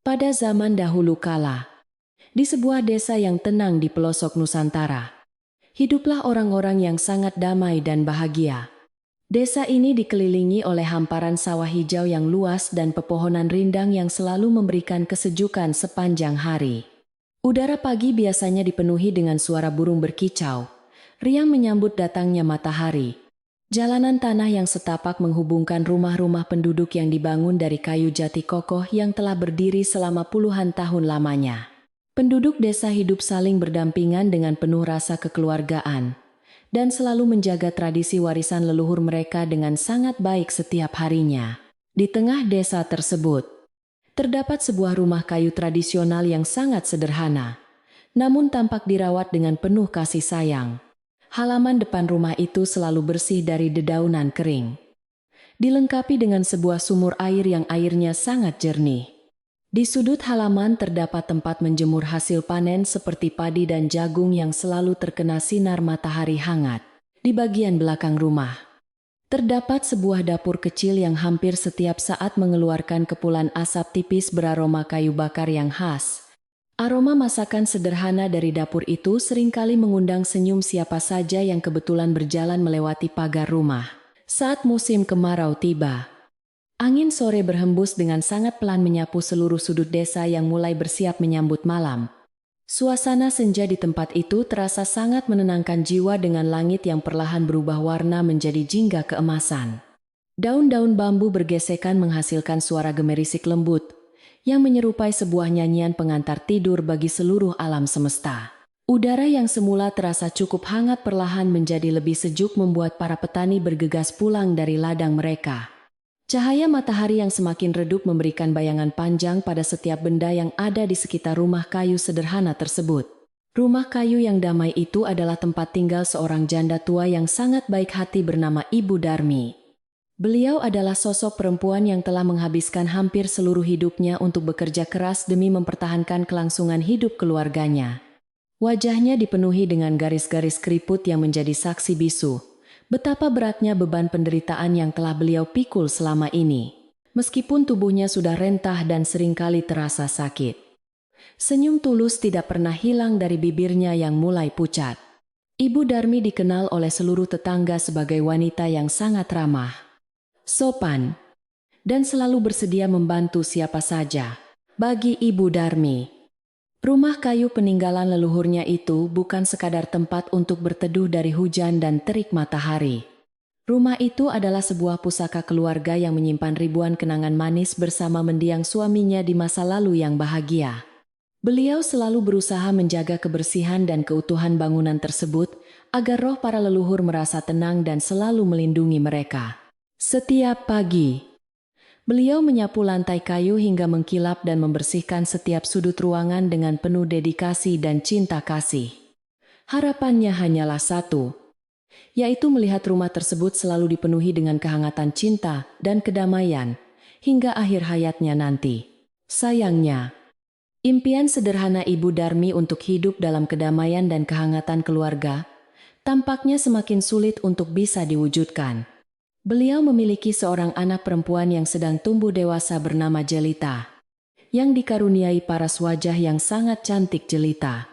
Pada zaman dahulu kala, di sebuah desa yang tenang di pelosok Nusantara, hiduplah orang-orang yang sangat damai dan bahagia. Desa ini dikelilingi oleh hamparan sawah hijau yang luas dan pepohonan rindang yang selalu memberikan kesejukan sepanjang hari. Udara pagi biasanya dipenuhi dengan suara burung berkicau, riang menyambut datangnya matahari. Jalanan tanah yang setapak menghubungkan rumah-rumah penduduk yang dibangun dari kayu jati kokoh yang telah berdiri selama puluhan tahun lamanya. Penduduk desa hidup saling berdampingan dengan penuh rasa kekeluargaan dan selalu menjaga tradisi warisan leluhur mereka dengan sangat baik setiap harinya. Di tengah desa tersebut, terdapat sebuah rumah kayu tradisional yang sangat sederhana, namun tampak dirawat dengan penuh kasih sayang. Halaman depan rumah itu selalu bersih dari dedaunan kering, dilengkapi dengan sebuah sumur air yang airnya sangat jernih. Di sudut halaman terdapat tempat menjemur hasil panen seperti padi dan jagung yang selalu terkena sinar matahari hangat. Di bagian belakang rumah, terdapat sebuah dapur kecil yang hampir setiap saat mengeluarkan kepulan asap tipis beraroma kayu bakar yang khas. Aroma masakan sederhana dari dapur itu seringkali mengundang senyum siapa saja yang kebetulan berjalan melewati pagar rumah. Saat musim kemarau tiba, angin sore berhembus dengan sangat pelan menyapu seluruh sudut desa yang mulai bersiap menyambut malam. Suasana senja di tempat itu terasa sangat menenangkan jiwa dengan langit yang perlahan berubah warna menjadi jingga keemasan. Daun-daun bambu bergesekan menghasilkan suara gemerisik lembut yang menyerupai sebuah nyanyian pengantar tidur bagi seluruh alam semesta. Udara yang semula terasa cukup hangat perlahan menjadi lebih sejuk membuat para petani bergegas pulang dari ladang mereka. Cahaya matahari yang semakin redup memberikan bayangan panjang pada setiap benda yang ada di sekitar rumah kayu sederhana tersebut. Rumah kayu yang damai itu adalah tempat tinggal seorang janda tua yang sangat baik hati bernama Ibu Darmi. Beliau adalah sosok perempuan yang telah menghabiskan hampir seluruh hidupnya untuk bekerja keras demi mempertahankan kelangsungan hidup keluarganya. Wajahnya dipenuhi dengan garis-garis keriput yang menjadi saksi bisu betapa beratnya beban penderitaan yang telah beliau pikul selama ini. Meskipun tubuhnya sudah rentah dan seringkali terasa sakit, senyum tulus tidak pernah hilang dari bibirnya yang mulai pucat. Ibu Darmi dikenal oleh seluruh tetangga sebagai wanita yang sangat ramah, sopan, dan selalu bersedia membantu siapa saja. Bagi Ibu Darmi, rumah kayu peninggalan leluhurnya itu bukan sekadar tempat untuk berteduh dari hujan dan terik matahari. Rumah itu adalah sebuah pusaka keluarga yang menyimpan ribuan kenangan manis bersama mendiang suaminya di masa lalu yang bahagia. Beliau selalu berusaha menjaga kebersihan dan keutuhan bangunan tersebut agar roh para leluhur merasa tenang dan selalu melindungi mereka. Setiap pagi, beliau menyapu lantai kayu hingga mengkilap dan membersihkan setiap sudut ruangan dengan penuh dedikasi dan cinta kasih. Harapannya hanyalah satu, yaitu melihat rumah tersebut selalu dipenuhi dengan kehangatan cinta dan kedamaian hingga akhir hayatnya nanti. Sayangnya, impian sederhana Ibu Darmi untuk hidup dalam kedamaian dan kehangatan keluarga tampaknya semakin sulit untuk bisa diwujudkan. Beliau memiliki seorang anak perempuan yang sedang tumbuh dewasa bernama Jelita, yang dikaruniai paras wajah yang sangat cantik jelita.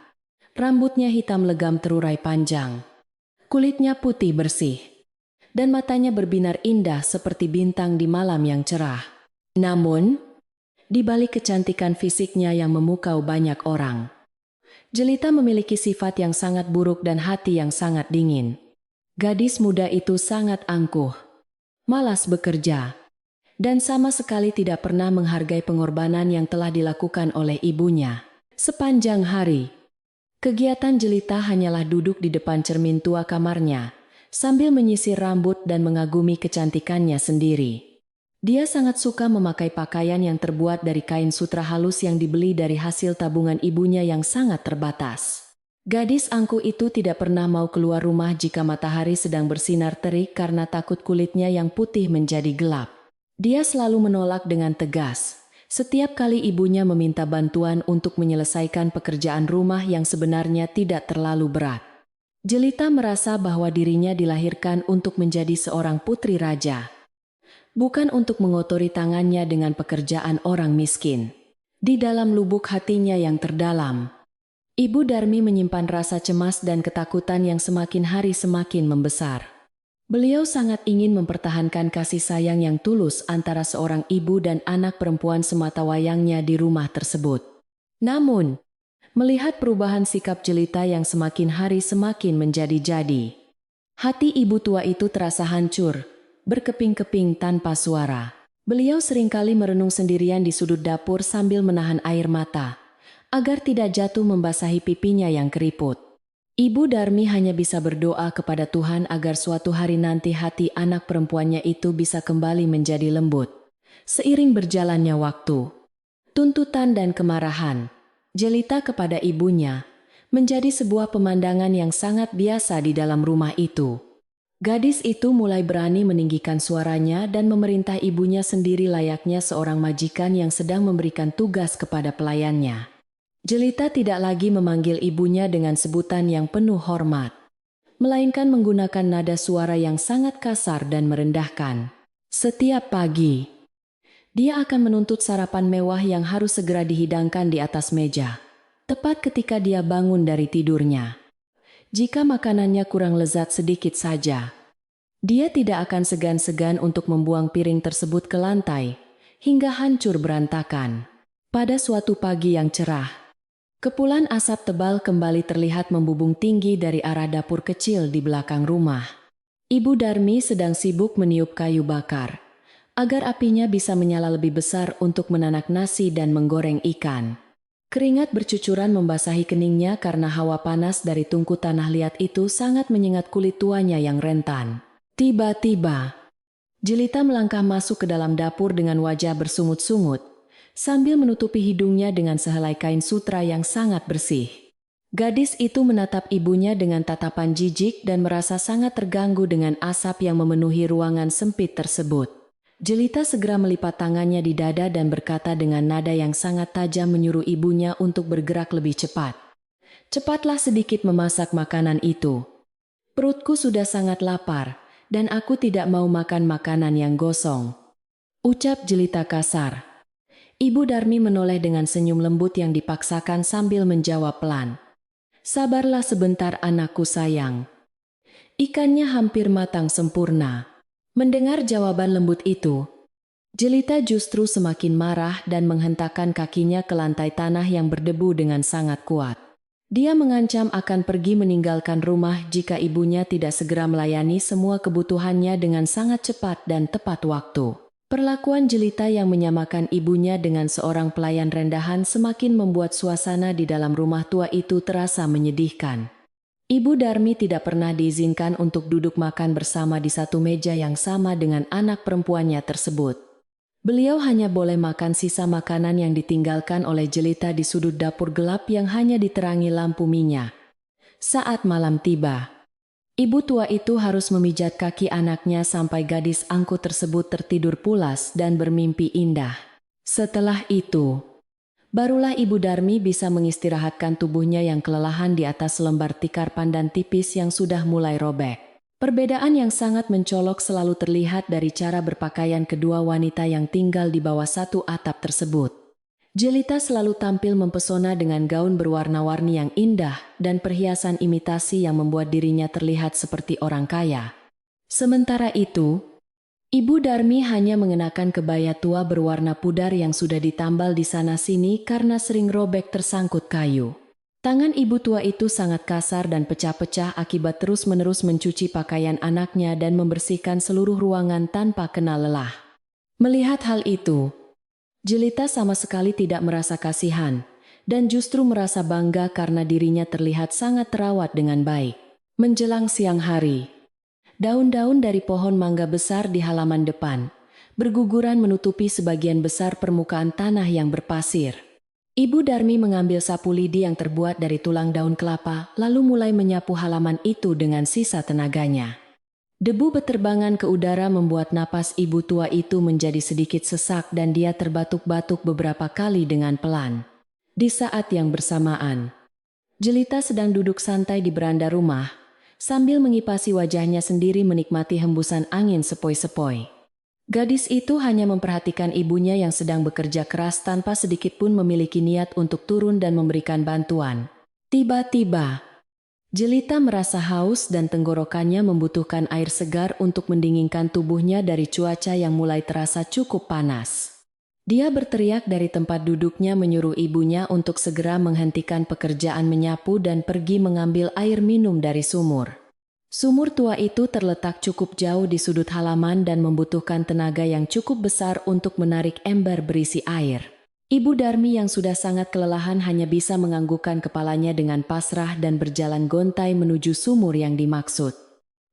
Rambutnya hitam legam terurai panjang, kulitnya putih bersih, dan matanya berbinar indah seperti bintang di malam yang cerah. Namun, di balik kecantikan fisiknya yang memukau banyak orang, Jelita memiliki sifat yang sangat buruk dan hati yang sangat dingin. Gadis muda itu sangat angkuh, malas bekerja, dan sama sekali tidak pernah menghargai pengorbanan yang telah dilakukan oleh ibunya. Sepanjang hari, kegiatan Jelita hanyalah duduk di depan cermin tua kamarnya, sambil menyisir rambut dan mengagumi kecantikannya sendiri. Dia sangat suka memakai pakaian yang terbuat dari kain sutra halus yang dibeli dari hasil tabungan ibunya yang sangat terbatas. Gadis angkuh itu tidak pernah mau keluar rumah jika matahari sedang bersinar terik karena takut kulitnya yang putih menjadi gelap. Dia selalu menolak dengan tegas setiap kali ibunya meminta bantuan untuk menyelesaikan pekerjaan rumah yang sebenarnya tidak terlalu berat. Jelita merasa bahwa dirinya dilahirkan untuk menjadi seorang putri raja, bukan untuk mengotori tangannya dengan pekerjaan orang miskin. Di dalam lubuk hatinya yang terdalam, Ibu Darmi menyimpan rasa cemas dan ketakutan yang semakin hari semakin membesar. Beliau sangat ingin mempertahankan kasih sayang yang tulus antara seorang ibu dan anak perempuan sematawayangnya di rumah tersebut. Namun, melihat perubahan sikap Jelita yang semakin hari semakin menjadi-jadi, hati ibu tua itu terasa hancur, berkeping-keping tanpa suara. Beliau seringkali merenung sendirian di sudut dapur sambil menahan air mata, agar tidak jatuh membasahi pipinya yang keriput. Ibu Darmi hanya bisa berdoa kepada Tuhan agar suatu hari nanti hati anak perempuannya itu bisa kembali menjadi lembut. Seiring berjalannya waktu, tuntutan dan kemarahan Jelita kepada ibunya menjadi sebuah pemandangan yang sangat biasa di dalam rumah itu. Gadis itu mulai berani meninggikan suaranya dan memerintah ibunya sendiri layaknya seorang majikan yang sedang memberikan tugas kepada pelayannya. Jelita tidak lagi memanggil ibunya dengan sebutan yang penuh hormat, melainkan menggunakan nada suara yang sangat kasar dan merendahkan. Setiap pagi, dia akan menuntut sarapan mewah yang harus segera dihidangkan di atas meja, tepat ketika dia bangun dari tidurnya. Jika makanannya kurang lezat sedikit saja, dia tidak akan segan-segan untuk membuang piring tersebut ke lantai, hingga hancur berantakan. Pada suatu pagi yang cerah, kepulan asap tebal kembali terlihat membubung tinggi dari arah dapur kecil di belakang rumah. Ibu Darmi sedang sibuk meniup kayu bakar, agar apinya bisa menyala lebih besar untuk menanak nasi dan menggoreng ikan. Keringat bercucuran membasahi keningnya karena hawa panas dari tungku tanah liat itu sangat menyengat kulit tuanya yang rentan. Tiba-tiba, Jelita melangkah masuk ke dalam dapur dengan wajah bersungut-sungut, sambil menutupi hidungnya dengan sehelai kain sutra yang sangat bersih. Gadis itu menatap ibunya dengan tatapan jijik dan merasa sangat terganggu dengan asap yang memenuhi ruangan sempit tersebut. Jelita segera melipat tangannya di dada dan berkata dengan nada yang sangat tajam menyuruh ibunya untuk bergerak lebih cepat. Cepatlah sedikit memasak makanan itu. Perutku sudah sangat lapar, dan aku tidak mau makan makanan yang gosong, ucap Jelita kasar. Ibu Darmi menoleh dengan senyum lembut yang dipaksakan sambil menjawab pelan. Sabarlah sebentar anakku sayang. Ikannya hampir matang sempurna. Mendengar jawaban lembut itu, Jelita justru semakin marah dan menghentakkan kakinya ke lantai tanah yang berdebu dengan sangat kuat. Dia mengancam akan pergi meninggalkan rumah jika ibunya tidak segera melayani semua kebutuhannya dengan sangat cepat dan tepat waktu. Perlakuan Jelita yang menyamakan ibunya dengan seorang pelayan rendahan semakin membuat suasana di dalam rumah tua itu terasa menyedihkan. Ibu Darmi tidak pernah diizinkan untuk duduk makan bersama di satu meja yang sama dengan anak perempuannya tersebut. Beliau hanya boleh makan sisa makanan yang ditinggalkan oleh Jelita di sudut dapur gelap yang hanya diterangi lampu minyak. Saat malam tiba, ibu tua itu harus memijat kaki anaknya sampai gadis angkuh tersebut tertidur pulas dan bermimpi indah. Setelah itu, barulah Ibu Darmi bisa mengistirahatkan tubuhnya yang kelelahan di atas lembar tikar pandan tipis yang sudah mulai robek. Perbedaan yang sangat mencolok selalu terlihat dari cara berpakaian kedua wanita yang tinggal di bawah satu atap tersebut. Jelita selalu tampil mempesona dengan gaun berwarna-warni yang indah dan perhiasan imitasi yang membuat dirinya terlihat seperti orang kaya. Sementara itu, Ibu Darmi hanya mengenakan kebaya tua berwarna pudar yang sudah ditambal di sana-sini karena sering robek tersangkut kayu. Tangan ibu tua itu sangat kasar dan pecah-pecah akibat terus-menerus mencuci pakaian anaknya dan membersihkan seluruh ruangan tanpa kenal lelah. Melihat hal itu, Jelita sama sekali tidak merasa kasihan, dan justru merasa bangga karena dirinya terlihat sangat terawat dengan baik. Menjelang siang hari, daun-daun dari pohon mangga besar di halaman depan berguguran menutupi sebagian besar permukaan tanah yang berpasir. Ibu Darmi mengambil sapu lidi yang terbuat dari tulang daun kelapa, lalu mulai menyapu halaman itu dengan sisa tenaganya. Debu beterbangan ke udara membuat napas ibu tua itu menjadi sedikit sesak dan dia terbatuk-batuk beberapa kali dengan pelan. Di saat yang bersamaan, Jelita sedang duduk santai di beranda rumah, sambil mengipasi wajahnya sendiri menikmati hembusan angin sepoi-sepoi. Gadis itu hanya memperhatikan ibunya yang sedang bekerja keras tanpa sedikit pun memiliki niat untuk turun dan memberikan bantuan. Tiba-tiba, Jelita merasa haus dan tenggorokannya membutuhkan air segar untuk mendinginkan tubuhnya dari cuaca yang mulai terasa cukup panas. Dia berteriak dari tempat duduknya menyuruh ibunya untuk segera menghentikan pekerjaan menyapu dan pergi mengambil air minum dari sumur. Sumur tua itu terletak cukup jauh di sudut halaman dan membutuhkan tenaga yang cukup besar untuk menarik ember berisi air. Ibu Darmi yang sudah sangat kelelahan hanya bisa menganggukkan kepalanya dengan pasrah dan berjalan gontai menuju sumur yang dimaksud.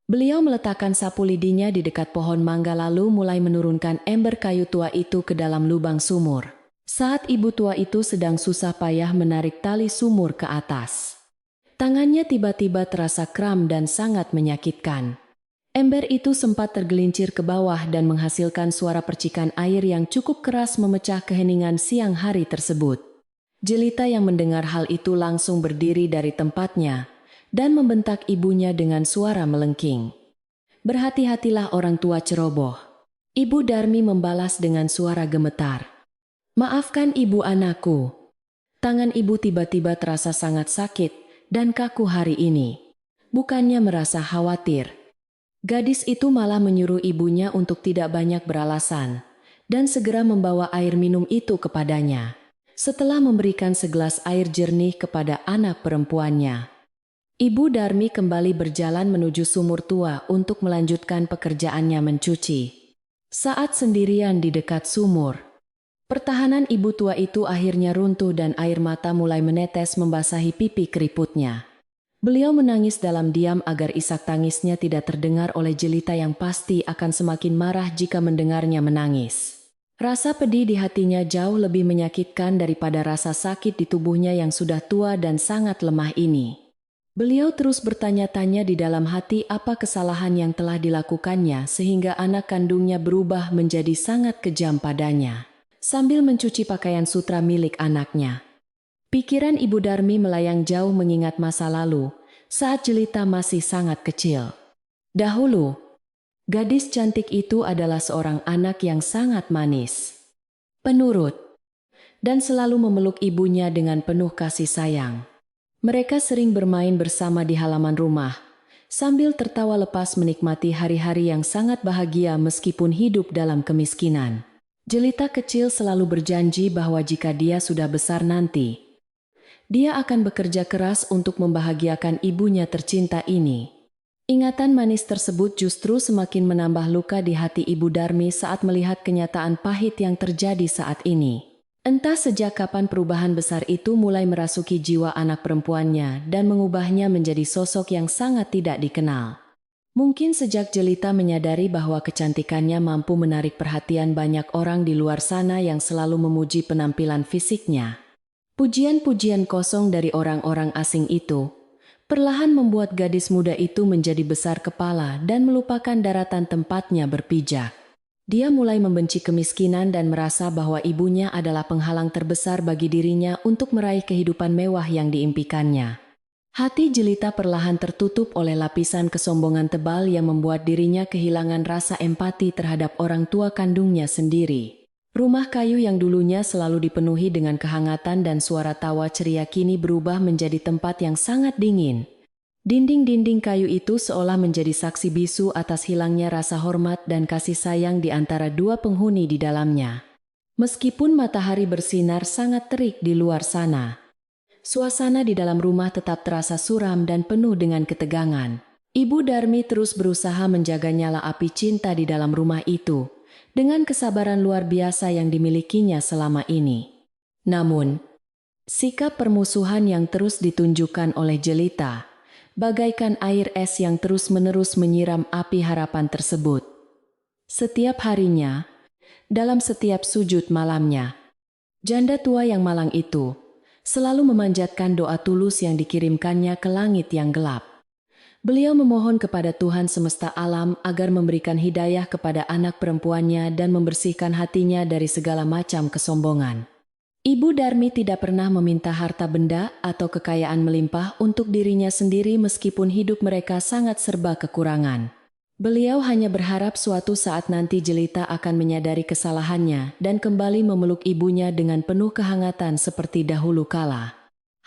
Beliau meletakkan sapu lidinya di dekat pohon mangga lalu mulai menurunkan ember kayu tua itu ke dalam lubang sumur. Saat ibu tua itu sedang susah payah menarik tali sumur ke atas, tangannya tiba-tiba terasa kram dan sangat menyakitkan. Ember itu sempat tergelincir ke bawah dan menghasilkan suara percikan air yang cukup keras memecah keheningan siang hari tersebut. Jelita yang mendengar hal itu langsung berdiri dari tempatnya dan membentak ibunya dengan suara melengking. "Berhati-hatilah orang tua ceroboh." Ibu Darmi membalas dengan suara gemetar. "Maafkan ibu anakku." Tangan ibu tiba-tiba terasa sangat sakit dan kaku hari ini. Bukannya merasa khawatir, gadis itu malah menyuruh ibunya untuk tidak banyak beralasan dan segera membawa air minum itu kepadanya. Setelah memberikan segelas air jernih kepada anak perempuannya, Ibu Darmi kembali berjalan menuju sumur tua untuk melanjutkan pekerjaannya mencuci. Saat sendirian di dekat sumur, pertahanan ibu tua itu akhirnya runtuh dan air mata mulai menetes membasahi pipi keriputnya. Beliau menangis dalam diam agar isak tangisnya tidak terdengar oleh Jelita yang pasti akan semakin marah jika mendengarnya menangis. Rasa pedih di hatinya jauh lebih menyakitkan daripada rasa sakit di tubuhnya yang sudah tua dan sangat lemah ini. Beliau terus bertanya-tanya di dalam hati apa kesalahan yang telah dilakukannya sehingga anak kandungnya berubah menjadi sangat kejam padanya. Sambil mencuci pakaian sutra milik anaknya, pikiran Ibu Darmi melayang jauh mengingat masa lalu, saat Jelita masih sangat kecil. Dahulu, gadis cantik itu adalah seorang anak yang sangat manis, penurut, dan selalu memeluk ibunya dengan penuh kasih sayang. Mereka sering bermain bersama di halaman rumah, sambil tertawa lepas menikmati hari-hari yang sangat bahagia meskipun hidup dalam kemiskinan. Jelita kecil selalu berjanji bahwa jika dia sudah besar nanti, dia akan bekerja keras untuk membahagiakan ibunya tercinta ini. Ingatan manis tersebut justru semakin menambah luka di hati Ibu Darmi saat melihat kenyataan pahit yang terjadi saat ini. Entah sejak kapan perubahan besar itu mulai merasuki jiwa anak perempuannya dan mengubahnya menjadi sosok yang sangat tidak dikenal. Mungkin sejak Jelita menyadari bahwa kecantikannya mampu menarik perhatian banyak orang di luar sana yang selalu memuji penampilan fisiknya. Pujian-pujian kosong dari orang-orang asing itu perlahan membuat gadis muda itu menjadi besar kepala dan melupakan daratan tempatnya berpijak. Dia mulai membenci kemiskinan dan merasa bahwa ibunya adalah penghalang terbesar bagi dirinya untuk meraih kehidupan mewah yang diimpikannya. Hati Jelita perlahan tertutup oleh lapisan kesombongan tebal yang membuat dirinya kehilangan rasa empati terhadap orang tua kandungnya sendiri. Rumah kayu yang dulunya selalu dipenuhi dengan kehangatan dan suara tawa ceria kini berubah menjadi tempat yang sangat dingin. Dinding-dinding kayu itu seolah menjadi saksi bisu atas hilangnya rasa hormat dan kasih sayang di antara dua penghuni di dalamnya. Meskipun matahari bersinar sangat terik di luar sana, suasana di dalam rumah tetap terasa suram dan penuh dengan ketegangan. Ibu Darmi terus berusaha menjaga nyala api cinta di dalam rumah itu, dengan kesabaran luar biasa yang dimilikinya selama ini. Namun, sikap permusuhan yang terus ditunjukkan oleh Jelita, bagaikan air es yang terus-menerus menyiram api harapan tersebut. Setiap harinya, dalam setiap sujud malamnya, janda tua yang malang itu selalu memanjatkan doa tulus yang dikirimkannya ke langit yang gelap. Beliau memohon kepada Tuhan semesta alam agar memberikan hidayah kepada anak perempuannya dan membersihkan hatinya dari segala macam kesombongan. Ibu Darmi tidak pernah meminta harta benda atau kekayaan melimpah untuk dirinya sendiri meskipun hidup mereka sangat serba kekurangan. Beliau hanya berharap suatu saat nanti Jelita akan menyadari kesalahannya dan kembali memeluk ibunya dengan penuh kehangatan seperti dahulu kala.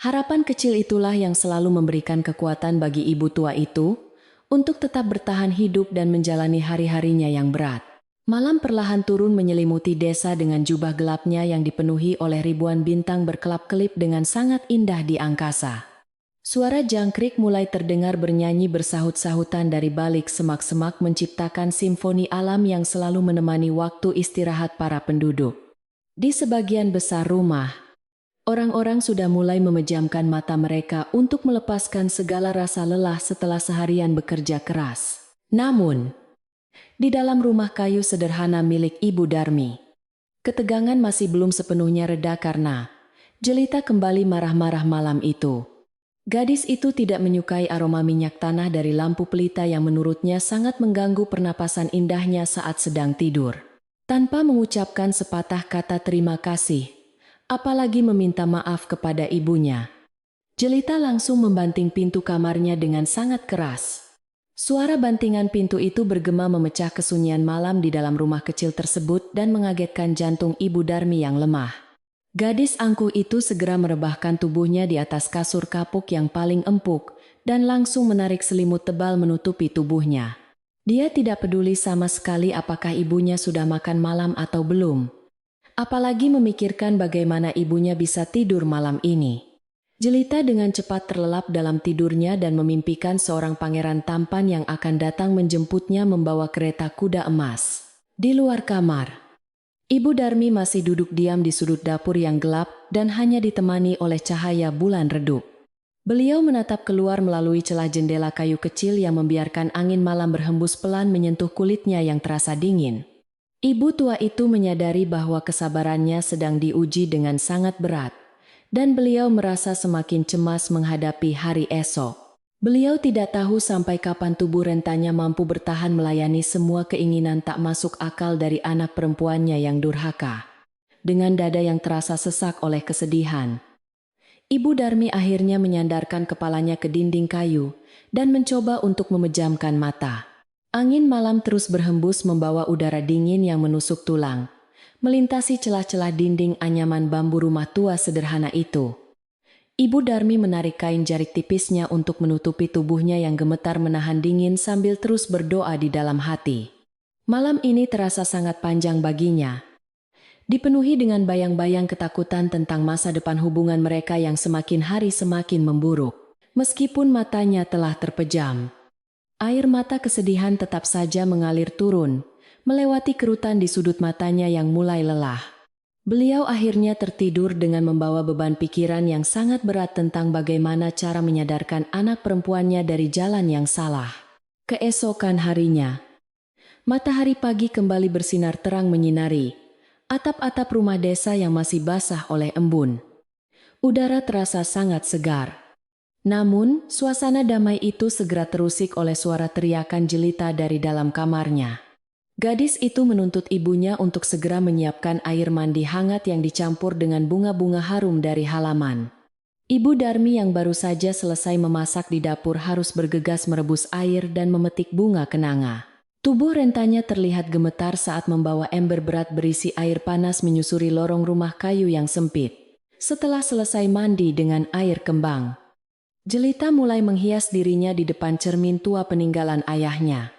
Harapan kecil itulah yang selalu memberikan kekuatan bagi ibu tua itu untuk tetap bertahan hidup dan menjalani hari-harinya yang berat. Malam perlahan turun menyelimuti desa dengan jubah gelapnya yang dipenuhi oleh ribuan bintang berkelap-kelip dengan sangat indah di angkasa. Suara jangkrik mulai terdengar bernyanyi bersahut-sahutan dari balik semak-semak menciptakan simfoni alam yang selalu menemani waktu istirahat para penduduk. Di sebagian besar rumah, orang-orang sudah mulai memejamkan mata mereka untuk melepaskan segala rasa lelah setelah seharian bekerja keras. Namun, di dalam rumah kayu sederhana milik Ibu Darmi, ketegangan masih belum sepenuhnya reda karena Jelita kembali marah-marah malam itu. Gadis itu tidak menyukai aroma minyak tanah dari lampu pelita yang menurutnya sangat mengganggu pernapasan indahnya saat sedang tidur. Tanpa mengucapkan sepatah kata terima kasih, apalagi meminta maaf kepada ibunya, Jelita langsung membanting pintu kamarnya dengan sangat keras. Suara bantingan pintu itu bergema memecah kesunyian malam di dalam rumah kecil tersebut dan mengagetkan jantung Ibu Darmi yang lemah. Gadis angkuh itu segera merebahkan tubuhnya di atas kasur kapuk yang paling empuk dan langsung menarik selimut tebal menutupi tubuhnya. Dia tidak peduli sama sekali apakah ibunya sudah makan malam atau belum. Apalagi memikirkan bagaimana ibunya bisa tidur malam ini. Jelita dengan cepat terlelap dalam tidurnya dan memimpikan seorang pangeran tampan yang akan datang menjemputnya membawa kereta kuda emas. Di luar kamar, Ibu Darmi masih duduk diam di sudut dapur yang gelap dan hanya ditemani oleh cahaya bulan redup. Beliau menatap keluar melalui celah jendela kayu kecil yang membiarkan angin malam berhembus pelan menyentuh kulitnya yang terasa dingin. Ibu tua itu menyadari bahwa kesabarannya sedang diuji dengan sangat berat, dan beliau merasa semakin cemas menghadapi hari esok. Beliau tidak tahu sampai kapan tubuh rentanya mampu bertahan melayani semua keinginan tak masuk akal dari anak perempuannya yang durhaka. Dengan dada yang terasa sesak oleh kesedihan, Ibu Darmi akhirnya menyandarkan kepalanya ke dinding kayu dan mencoba untuk memejamkan mata. Angin malam terus berhembus membawa udara dingin yang menusuk tulang, melintasi celah-celah dinding anyaman bambu rumah tua sederhana itu. Ibu Darmi menarik kain jarik tipisnya untuk menutupi tubuhnya yang gemetar menahan dingin sambil terus berdoa di dalam hati. Malam ini terasa sangat panjang baginya, dipenuhi dengan bayang-bayang ketakutan tentang masa depan hubungan mereka yang semakin hari semakin memburuk. Meskipun matanya telah terpejam, air mata kesedihan tetap saja mengalir turun, melewati kerutan di sudut matanya yang mulai lelah. Beliau akhirnya tertidur dengan membawa beban pikiran yang sangat berat tentang bagaimana cara menyadarkan anak perempuannya dari jalan yang salah. Keesokan harinya, matahari pagi kembali bersinar terang menyinari atap-atap rumah desa yang masih basah oleh embun. Udara terasa sangat segar. Namun, suasana damai itu segera terusik oleh suara teriakan Jelita dari dalam kamarnya. Gadis itu menuntut ibunya untuk segera menyiapkan air mandi hangat yang dicampur dengan bunga-bunga harum dari halaman. Ibu Darmi yang baru saja selesai memasak di dapur harus bergegas merebus air dan memetik bunga kenanga. Tubuh rentanya terlihat gemetar saat membawa ember berat berisi air panas menyusuri lorong rumah kayu yang sempit. Setelah selesai mandi dengan air kembang, Jelita mulai menghias dirinya di depan cermin tua peninggalan ayahnya.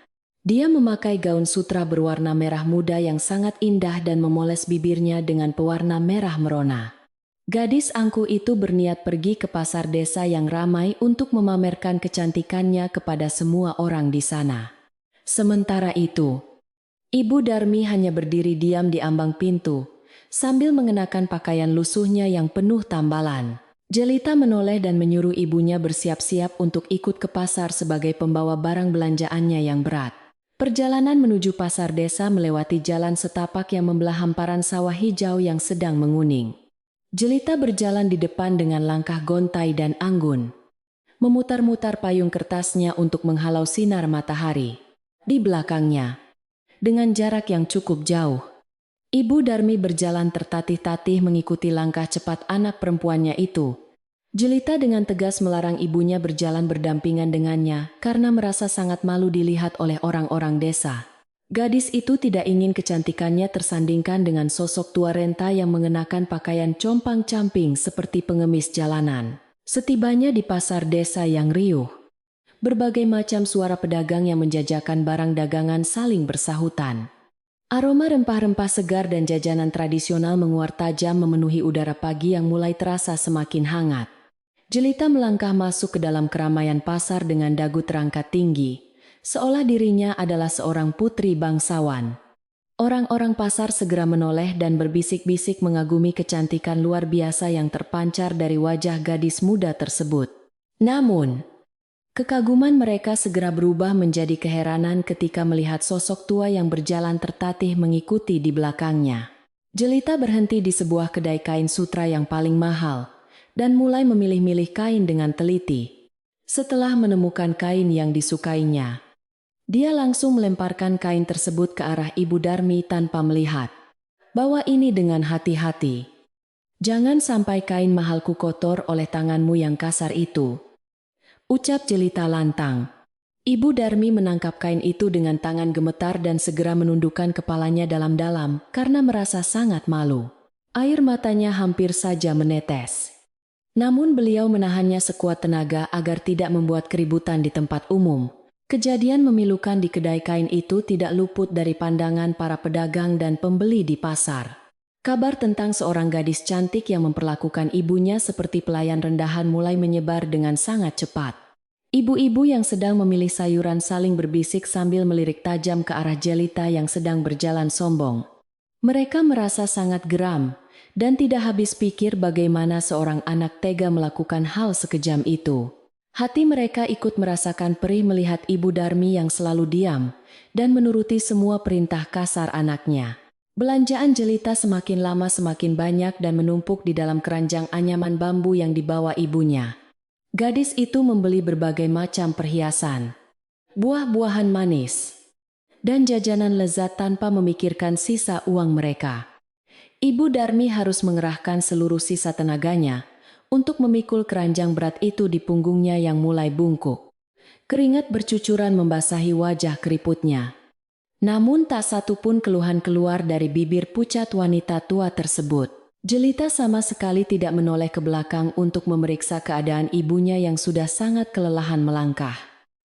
Dia memakai gaun sutra berwarna merah muda yang sangat indah dan memoles bibirnya dengan pewarna merah merona. Gadis angkuh itu berniat pergi ke pasar desa yang ramai untuk memamerkan kecantikannya kepada semua orang di sana. Sementara itu, Ibu Darmi hanya berdiri diam di ambang pintu, sambil mengenakan pakaian lusuhnya yang penuh tambalan. Jelita menoleh dan menyuruh ibunya bersiap-siap untuk ikut ke pasar sebagai pembawa barang belanjaannya yang berat. Perjalanan menuju pasar desa melewati jalan setapak yang membelah hamparan sawah hijau yang sedang menguning. Jelita berjalan di depan dengan langkah gontai dan anggun, memutar-mutar payung kertasnya untuk menghalau sinar matahari. Di belakangnya, dengan jarak yang cukup jauh, Ibu Darmi berjalan tertatih-tatih mengikuti langkah cepat anak perempuannya itu, Jelita dengan tegas melarang ibunya berjalan berdampingan dengannya karena merasa sangat malu dilihat oleh orang-orang desa. Gadis itu tidak ingin kecantikannya tersandingkan dengan sosok tua renta yang mengenakan pakaian compang-camping seperti pengemis jalanan. Setibanya di pasar desa yang riuh, berbagai macam suara pedagang yang menjajakan barang dagangan saling bersahutan. Aroma rempah-rempah segar dan jajanan tradisional menguar tajam memenuhi udara pagi yang mulai terasa semakin hangat. Jelita melangkah masuk ke dalam keramaian pasar dengan dagu terangkat tinggi, seolah dirinya adalah seorang putri bangsawan. Orang-orang pasar segera menoleh dan berbisik-bisik mengagumi kecantikan luar biasa yang terpancar dari wajah gadis muda tersebut. Namun, kekaguman mereka segera berubah menjadi keheranan ketika melihat sosok tua yang berjalan tertatih mengikuti di belakangnya. Jelita berhenti di sebuah kedai kain sutra yang paling mahal dan mulai memilih-milih kain dengan teliti. Setelah menemukan kain yang disukainya, dia langsung melemparkan kain tersebut ke arah Ibu Darmi tanpa melihat. "Bawa ini dengan hati-hati. Jangan sampai kain mahalku kotor oleh tanganmu yang kasar itu," ucap Jelita lantang. Ibu Darmi menangkap kain itu dengan tangan gemetar dan segera menundukkan kepalanya dalam-dalam karena merasa sangat malu. Air matanya hampir saja menetes. Namun beliau menahannya sekuat tenaga agar tidak membuat keributan di tempat umum. Kejadian memilukan di kedai kain itu tidak luput dari pandangan para pedagang dan pembeli di pasar. Kabar tentang seorang gadis cantik yang memperlakukan ibunya seperti pelayan rendahan mulai menyebar dengan sangat cepat. Ibu-ibu yang sedang memilih sayuran saling berbisik sambil melirik tajam ke arah Jelita yang sedang berjalan sombong. Mereka merasa sangat geram dan tidak habis pikir bagaimana seorang anak tega melakukan hal sekejam itu. Hati mereka ikut merasakan perih melihat Ibu Darmi yang selalu diam dan menuruti semua perintah kasar anaknya. Belanjaan Jelita semakin lama semakin banyak dan menumpuk di dalam keranjang anyaman bambu yang dibawa ibunya. Gadis itu membeli berbagai macam perhiasan, buah-buahan manis, dan jajanan lezat tanpa memikirkan sisa uang mereka. Ibu Darmi harus mengerahkan seluruh sisa tenaganya untuk memikul keranjang berat itu di punggungnya yang mulai bungkuk. Keringat bercucuran membasahi wajah keriputnya. Namun tak satu pun keluhan keluar dari bibir pucat wanita tua tersebut. Jelita sama sekali tidak menoleh ke belakang untuk memeriksa keadaan ibunya yang sudah sangat kelelahan melangkah.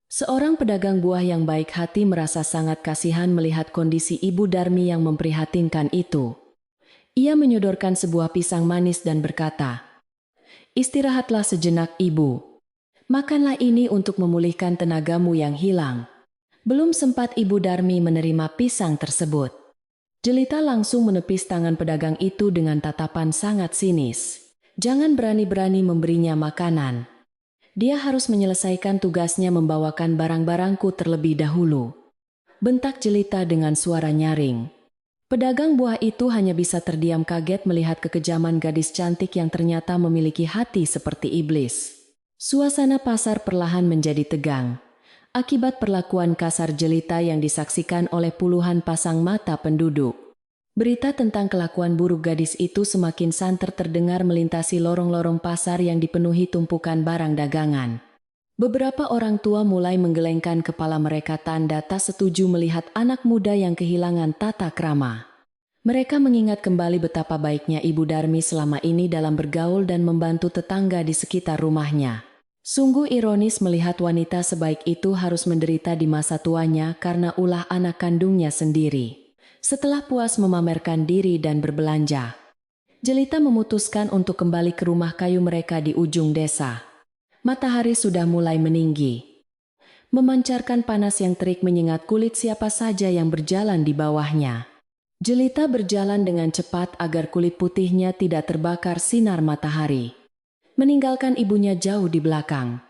Seorang pedagang buah yang baik hati merasa sangat kasihan melihat kondisi Ibu Darmi yang memprihatinkan itu. Ia menyodorkan sebuah pisang manis dan berkata, "Istirahatlah sejenak, Ibu. Makanlah ini untuk memulihkan tenagamu yang hilang." Belum sempat Ibu Darmi menerima pisang tersebut, Jelita langsung menepis tangan pedagang itu dengan tatapan sangat sinis. Jangan berani-berani memberinya makanan. Dia harus menyelesaikan tugasnya membawakan barang-barangku terlebih dahulu, bentak Jelita dengan suara nyaring. Pedagang buah itu hanya bisa terdiam kaget melihat kekejaman gadis cantik yang ternyata memiliki hati seperti iblis. Suasana pasar perlahan menjadi tegang akibat perlakuan kasar Jelita yang disaksikan oleh puluhan pasang mata penduduk. Berita tentang kelakuan buruk gadis itu semakin santer terdengar melintasi lorong-lorong pasar yang dipenuhi tumpukan barang dagangan. Beberapa orang tua mulai menggelengkan kepala mereka tanda tak setuju melihat anak muda yang kehilangan tata krama. Mereka mengingat kembali betapa baiknya Ibu Darmi selama ini dalam bergaul dan membantu tetangga di sekitar rumahnya. Sungguh ironis melihat wanita sebaik itu harus menderita di masa tuanya karena ulah anak kandungnya sendiri. Setelah puas memamerkan diri dan berbelanja, Jelita memutuskan untuk kembali ke rumah kayu mereka di ujung desa. Matahari sudah mulai meninggi, memancarkan panas yang terik menyengat kulit siapa saja yang berjalan di bawahnya. Jelita berjalan dengan cepat agar kulit putihnya tidak terbakar sinar matahari, meninggalkan ibunya jauh di belakang.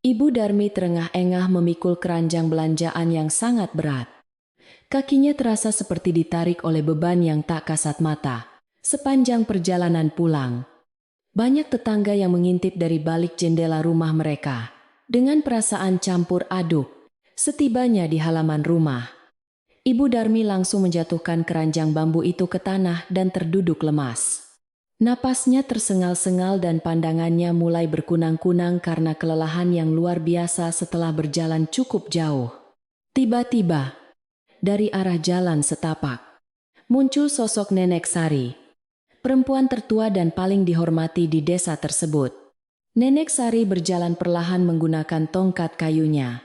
Ibu Darmi terengah-engah memikul keranjang belanjaan yang sangat berat. Kakinya terasa seperti ditarik oleh beban yang tak kasat mata. Sepanjang perjalanan pulang, banyak tetangga yang mengintip dari balik jendela rumah mereka. Dengan perasaan campur aduk, setibanya di halaman rumah, Ibu Darmi langsung menjatuhkan keranjang bambu itu ke tanah dan terduduk lemas. Napasnya tersengal-sengal dan pandangannya mulai berkunang-kunang karena kelelahan yang luar biasa setelah berjalan cukup jauh. Tiba-tiba, dari arah jalan setapak, muncul sosok Nenek Sari, perempuan tertua dan paling dihormati di desa tersebut. Nenek Sari berjalan perlahan menggunakan tongkat kayunya.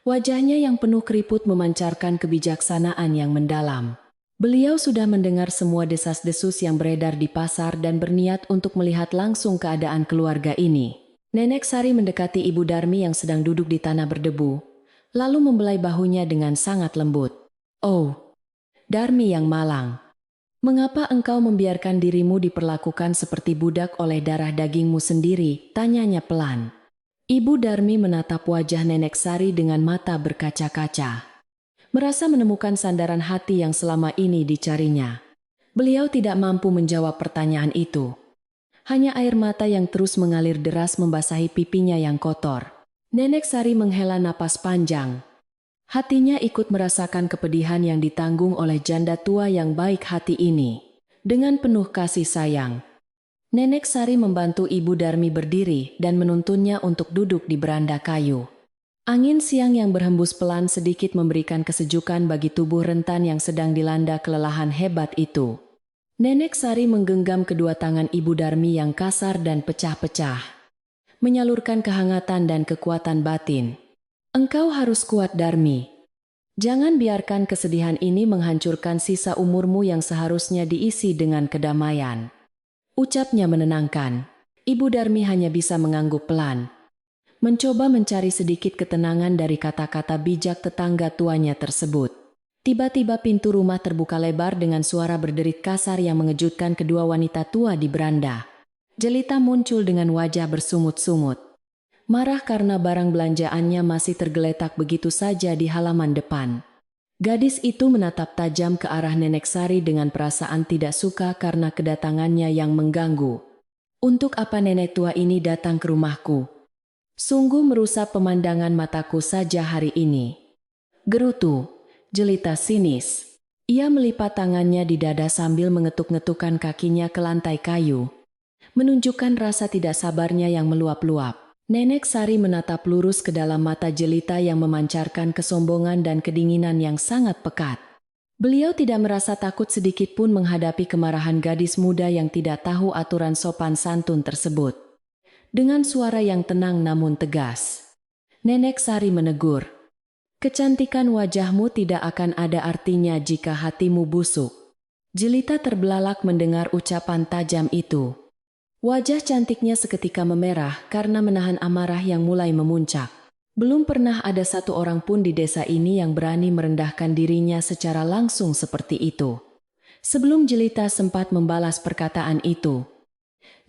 Wajahnya yang penuh keriput memancarkan kebijaksanaan yang mendalam. Beliau sudah mendengar semua desas-desus yang beredar di pasar dan berniat untuk melihat langsung keadaan keluarga ini. Nenek Sari mendekati Ibu Darmi yang sedang duduk di tanah berdebu, lalu membelai bahunya dengan sangat lembut. "Oh, Darmi yang malang, mengapa engkau membiarkan dirimu diperlakukan seperti budak oleh darah dagingmu sendiri?" tanyanya pelan. Ibu Darmi menatap wajah Nenek Sari dengan mata berkaca-kaca. Merasa menemukan sandaran hati yang selama ini dicarinya. Beliau tidak mampu menjawab pertanyaan itu. Hanya air mata yang terus mengalir deras membasahi pipinya yang kotor. Nenek Sari menghela napas panjang. Hatinya ikut merasakan kepedihan yang ditanggung oleh janda tua yang baik hati ini. Dengan penuh kasih sayang, Nenek Sari membantu Ibu Darmi berdiri dan menuntunnya untuk duduk di beranda kayu. Angin siang yang berhembus pelan sedikit memberikan kesejukan bagi tubuh rentan yang sedang dilanda kelelahan hebat itu. Nenek Sari menggenggam kedua tangan Ibu Darmi yang kasar dan pecah-pecah, menyalurkan kehangatan dan kekuatan batin. "Engkau harus kuat, Darmi. Jangan biarkan kesedihan ini menghancurkan sisa umurmu yang seharusnya diisi dengan kedamaian," ucapnya menenangkan. Ibu Darmi hanya bisa mengangguk pelan, mencoba mencari sedikit ketenangan dari kata-kata bijak tetangga tuanya tersebut. Tiba-tiba pintu rumah terbuka lebar dengan suara berderit kasar yang mengejutkan kedua wanita tua di beranda. Jelita muncul dengan wajah bersungut-sungut, marah karena barang belanjaannya masih tergeletak begitu saja di halaman depan. Gadis itu menatap tajam ke arah Nenek Sari dengan perasaan tidak suka karena kedatangannya yang mengganggu. "Untuk apa nenek tua ini datang ke rumahku? Sungguh merusak pemandangan mataku saja hari ini," gerutu jelita sinis. Ia melipat tangannya di dada sambil mengetuk-ngetukkan kakinya ke lantai kayu, menunjukkan rasa tidak sabarnya yang meluap-luap. Nenek Sari menatap lurus ke dalam mata jelita yang memancarkan kesombongan dan kedinginan yang sangat pekat. Beliau tidak merasa takut sedikit pun menghadapi kemarahan gadis muda yang tidak tahu aturan sopan santun tersebut. Dengan suara yang tenang namun tegas, Nenek Sari menegur, "Kecantikan wajahmu tidak akan ada artinya jika hatimu busuk." Jelita terbelalak mendengar ucapan tajam itu. Wajah cantiknya seketika memerah karena menahan amarah yang mulai memuncak. Belum pernah ada satu orang pun di desa ini yang berani merendahkan dirinya secara langsung seperti itu. Sebelum Jelita sempat membalas perkataan itu,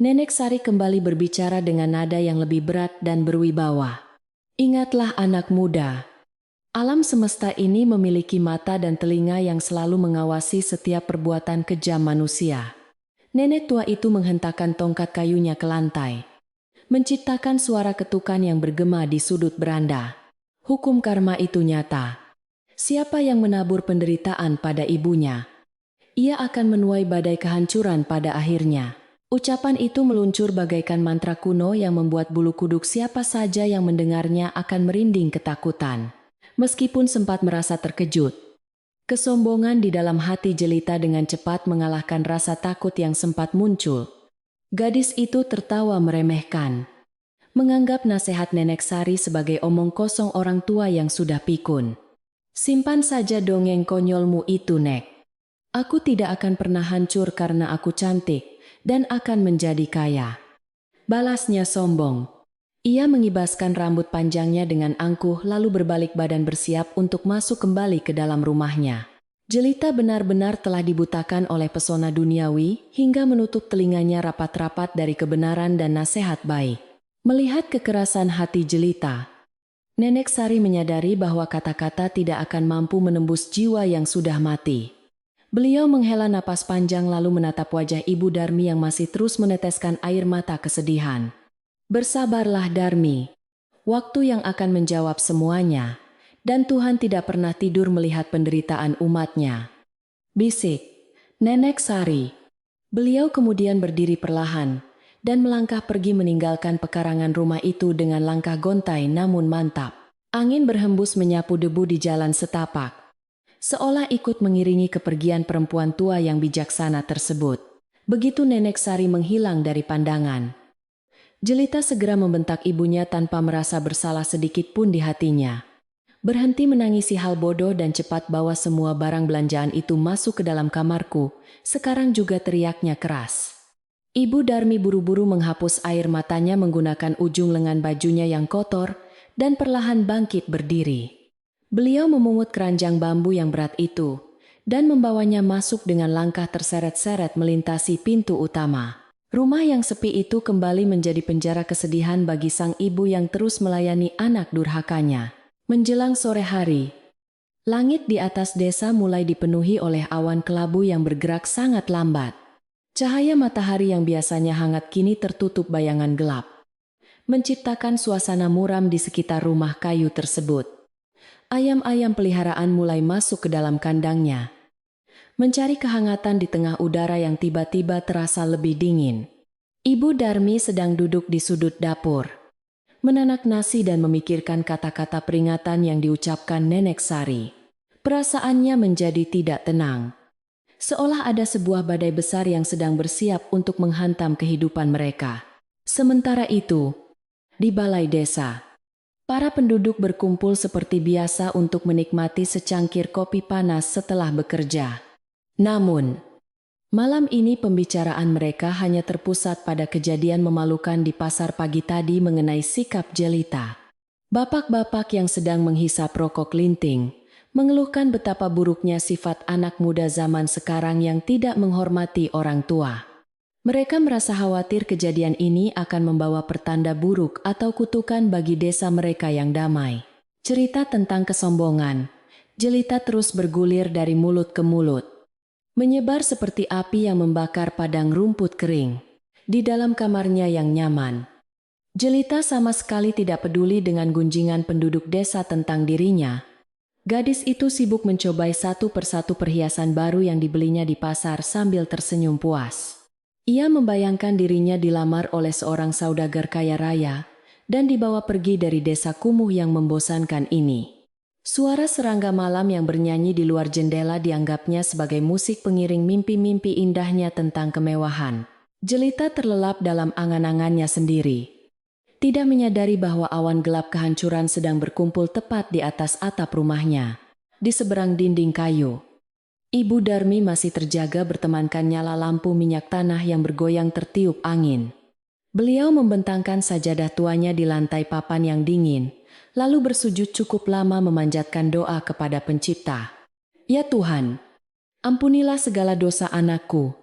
Nenek Sari kembali berbicara dengan nada yang lebih berat dan berwibawa. "Ingatlah anak muda, alam semesta ini memiliki mata dan telinga yang selalu mengawasi setiap perbuatan kejam manusia." Nenek tua itu menghentakkan tongkat kayunya ke lantai, menciptakan suara ketukan yang bergema di sudut beranda. "Hukum karma itu nyata. Siapa yang menabur penderitaan pada ibunya, ia akan menuai badai kehancuran pada akhirnya." Ucapan itu meluncur bagaikan mantra kuno yang membuat bulu kuduk siapa saja yang mendengarnya akan merinding ketakutan. Meskipun sempat merasa terkejut, kesombongan di dalam hati Jelita dengan cepat mengalahkan rasa takut yang sempat muncul. Gadis itu tertawa meremehkan, menganggap nasihat Nenek Sari sebagai omong kosong orang tua yang sudah pikun. "Simpan saja dongeng konyolmu itu, Nek. Aku tidak akan pernah hancur karena aku cantik dan akan menjadi kaya," balasnya sombong. Ia mengibaskan rambut panjangnya dengan angkuh lalu berbalik badan bersiap untuk masuk kembali ke dalam rumahnya. Jelita benar-benar telah dibutakan oleh pesona duniawi hingga menutup telinganya rapat-rapat dari kebenaran dan nasihat baik. Melihat kekerasan hati Jelita, Nenek Sari menyadari bahwa kata-kata tidak akan mampu menembus jiwa yang sudah mati. Beliau menghela napas panjang lalu menatap wajah Ibu Darmi yang masih terus meneteskan air mata kesedihan. "Bersabarlah Darmi, waktu yang akan menjawab semuanya, dan Tuhan tidak pernah tidur melihat penderitaan umatnya," bisik Nenek Sari. Beliau kemudian berdiri perlahan dan melangkah pergi meninggalkan pekarangan rumah itu dengan langkah gontai namun mantap. Angin berhembus menyapu debu di jalan setapak, seolah ikut mengiringi kepergian perempuan tua yang bijaksana tersebut. Begitu Nenek Sari menghilang dari pandangan, Jelita segera membentak ibunya tanpa merasa bersalah sedikit pun di hatinya. Berhenti menangisi hal bodoh dan cepat bawa semua barang belanjaan itu masuk ke dalam kamarku. Sekarang juga teriaknya keras. Ibu Darmi buru-buru menghapus air matanya menggunakan ujung lengan bajunya yang kotor dan perlahan bangkit berdiri. Beliau memungut keranjang bambu yang berat itu dan membawanya masuk dengan langkah terseret-seret melintasi pintu utama. Rumah yang sepi itu kembali menjadi penjara kesedihan bagi sang ibu yang terus melayani anak durhakanya. Menjelang sore hari, langit di atas desa mulai dipenuhi oleh awan kelabu yang bergerak sangat lambat. Cahaya matahari yang biasanya hangat kini tertutup bayangan gelap, menciptakan suasana muram di sekitar rumah kayu tersebut. Ayam-ayam peliharaan mulai masuk ke dalam kandangnya, mencari kehangatan di tengah udara yang tiba-tiba terasa lebih dingin. Ibu Darmi sedang duduk di sudut dapur, menanak nasi dan memikirkan kata-kata peringatan yang diucapkan Nenek Sari. Perasaannya menjadi tidak tenang, seolah ada sebuah badai besar yang sedang bersiap untuk menghantam kehidupan mereka. Sementara itu, di balai desa, para penduduk berkumpul seperti biasa untuk menikmati secangkir kopi panas setelah bekerja. Namun, malam ini pembicaraan mereka hanya terpusat pada kejadian memalukan di pasar pagi tadi mengenai sikap Jelita. Bapak-bapak yang sedang menghisap rokok linting mengeluhkan betapa buruknya sifat anak muda zaman sekarang yang tidak menghormati orang tua. Mereka merasa khawatir kejadian ini akan membawa pertanda buruk atau kutukan bagi desa mereka yang damai. Cerita tentang kesombongan Jelita terus bergulir dari mulut ke mulut, menyebar seperti api yang membakar padang rumput kering. Di dalam kamarnya yang nyaman, Jelita sama sekali tidak peduli dengan gunjingan penduduk desa tentang dirinya. Gadis itu sibuk mencobai satu persatu perhiasan baru yang dibelinya di pasar sambil tersenyum puas. Ia membayangkan dirinya dilamar oleh seorang saudagar kaya raya dan dibawa pergi dari desa kumuh yang membosankan ini. Suara serangga malam yang bernyanyi di luar jendela dianggapnya sebagai musik pengiring mimpi-mimpi indahnya tentang kemewahan. Jelita terlelap dalam angan-angannya sendiri, tidak menyadari bahwa awan gelap kehancuran sedang berkumpul tepat di atas atap rumahnya. Di seberang dinding kayu, Ibu Darmi masih terjaga bertemankan nyala lampu minyak tanah yang bergoyang tertiup angin. Beliau membentangkan sajadah tuanya di lantai papan yang dingin, lalu bersujud cukup lama memanjatkan doa kepada Pencipta. Ya Tuhan, ampunilah segala dosa anakku.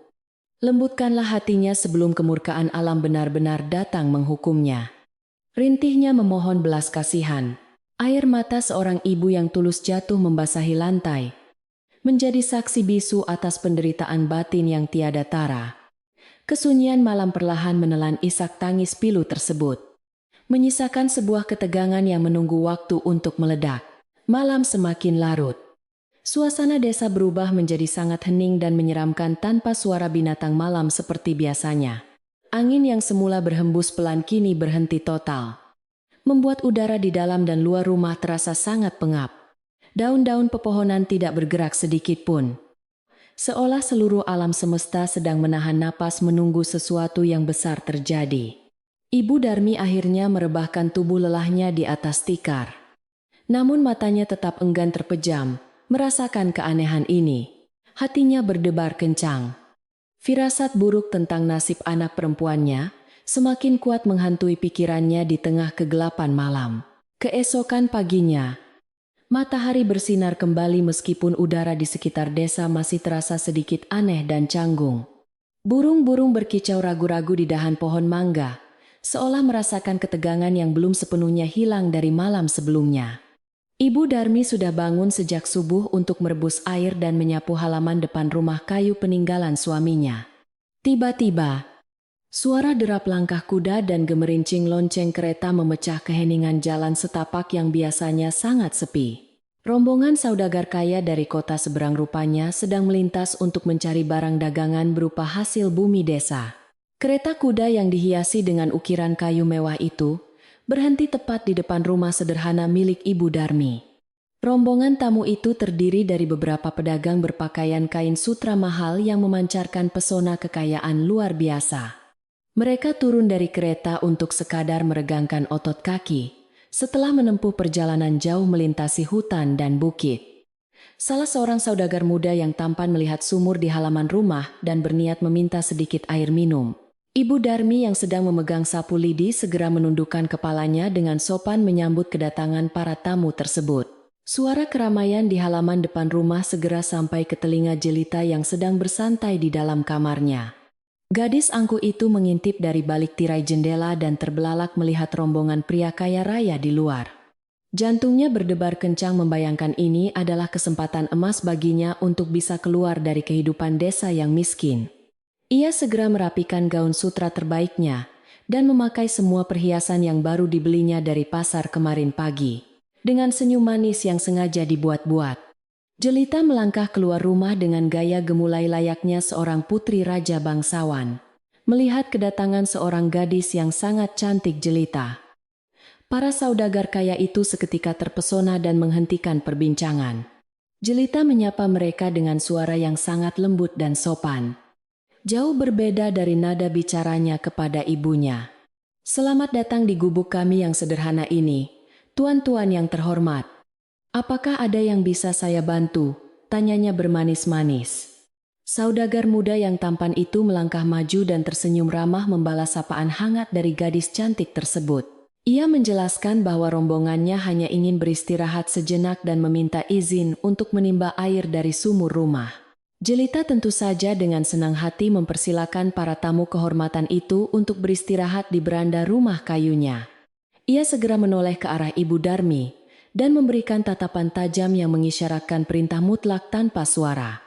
Lembutkanlah hatinya sebelum kemurkaan alam benar-benar datang menghukumnya. Rintihnya memohon belas kasihan. Air mata seorang ibu yang tulus jatuh membasahi lantai, menjadi saksi bisu atas penderitaan batin yang tiada tara. Kesunyian malam perlahan menelan isak tangis pilu tersebut, menyisakan sebuah ketegangan yang menunggu waktu untuk meledak. Malam semakin larut. Suasana desa berubah menjadi sangat hening dan menyeramkan tanpa suara binatang malam seperti biasanya. Angin yang semula berhembus pelan kini berhenti total, membuat udara di dalam dan luar rumah terasa sangat pengap. Daun-daun pepohonan tidak bergerak sedikit pun, seolah seluruh alam semesta sedang menahan napas menunggu sesuatu yang besar terjadi. Ibu Darmi akhirnya merebahkan tubuh lelahnya di atas tikar. Namun matanya tetap enggan terpejam, merasakan keanehan ini. Hatinya berdebar kencang. Firasat buruk tentang nasib anak perempuannya semakin kuat menghantui pikirannya di tengah kegelapan malam. Keesokan paginya, matahari bersinar kembali meskipun udara di sekitar desa masih terasa sedikit aneh dan canggung. Burung-burung berkicau ragu-ragu di dahan pohon mangga, seolah merasakan ketegangan yang belum sepenuhnya hilang dari malam sebelumnya. Ibu Darmi sudah bangun sejak subuh untuk merebus air dan menyapu halaman depan rumah kayu peninggalan suaminya. Tiba-tiba, suara derap langkah kuda dan gemerincing lonceng kereta memecah keheningan jalan setapak yang biasanya sangat sepi. Rombongan saudagar kaya dari kota seberang rupanya sedang melintas untuk mencari barang dagangan berupa hasil bumi desa. Kereta kuda yang dihiasi dengan ukiran kayu mewah itu berhenti tepat di depan rumah sederhana milik Ibu Darmi. Rombongan tamu itu terdiri dari beberapa pedagang berpakaian kain sutra mahal yang memancarkan pesona kekayaan luar biasa. Mereka turun dari kereta untuk sekadar meregangkan otot kaki setelah menempuh perjalanan jauh melintasi hutan dan bukit. Salah seorang saudagar muda yang tampan melihat sumur di halaman rumah dan berniat meminta sedikit air minum. Ibu Darmi yang sedang memegang sapu lidi segera menundukkan kepalanya dengan sopan menyambut kedatangan para tamu tersebut. Suara keramaian di halaman depan rumah segera sampai ke telinga Jelita yang sedang bersantai di dalam kamarnya. Gadis angkuh itu mengintip dari balik tirai jendela dan terbelalak melihat rombongan pria kaya raya di luar. Jantungnya berdebar kencang membayangkan ini adalah kesempatan emas baginya untuk bisa keluar dari kehidupan desa yang miskin. Ia segera merapikan gaun sutra terbaiknya dan memakai semua perhiasan yang baru dibelinya dari pasar kemarin pagi. Dengan senyum manis yang sengaja dibuat-buat, Jelita melangkah keluar rumah dengan gaya gemulai layaknya seorang putri raja bangsawan. Melihat kedatangan seorang gadis yang sangat cantik Jelita, para saudagar kaya itu seketika terpesona dan menghentikan perbincangan. Jelita menyapa mereka dengan suara yang sangat lembut dan sopan. Jauh berbeda dari nada bicaranya kepada ibunya. "Selamat datang di gubuk kami yang sederhana ini, tuan-tuan yang terhormat. Apakah ada yang bisa saya bantu?" tanyanya bermanis-manis. Saudagar muda yang tampan itu melangkah maju dan tersenyum ramah membalas sapaan hangat dari gadis cantik tersebut. Ia menjelaskan bahwa rombongannya hanya ingin beristirahat sejenak dan meminta izin untuk menimba air dari sumur rumah. Jelita tentu saja dengan senang hati mempersilakan para tamu kehormatan itu untuk beristirahat di beranda rumah kayunya. Ia segera menoleh ke arah Ibu Darmi dan memberikan tatapan tajam yang mengisyaratkan perintah mutlak tanpa suara.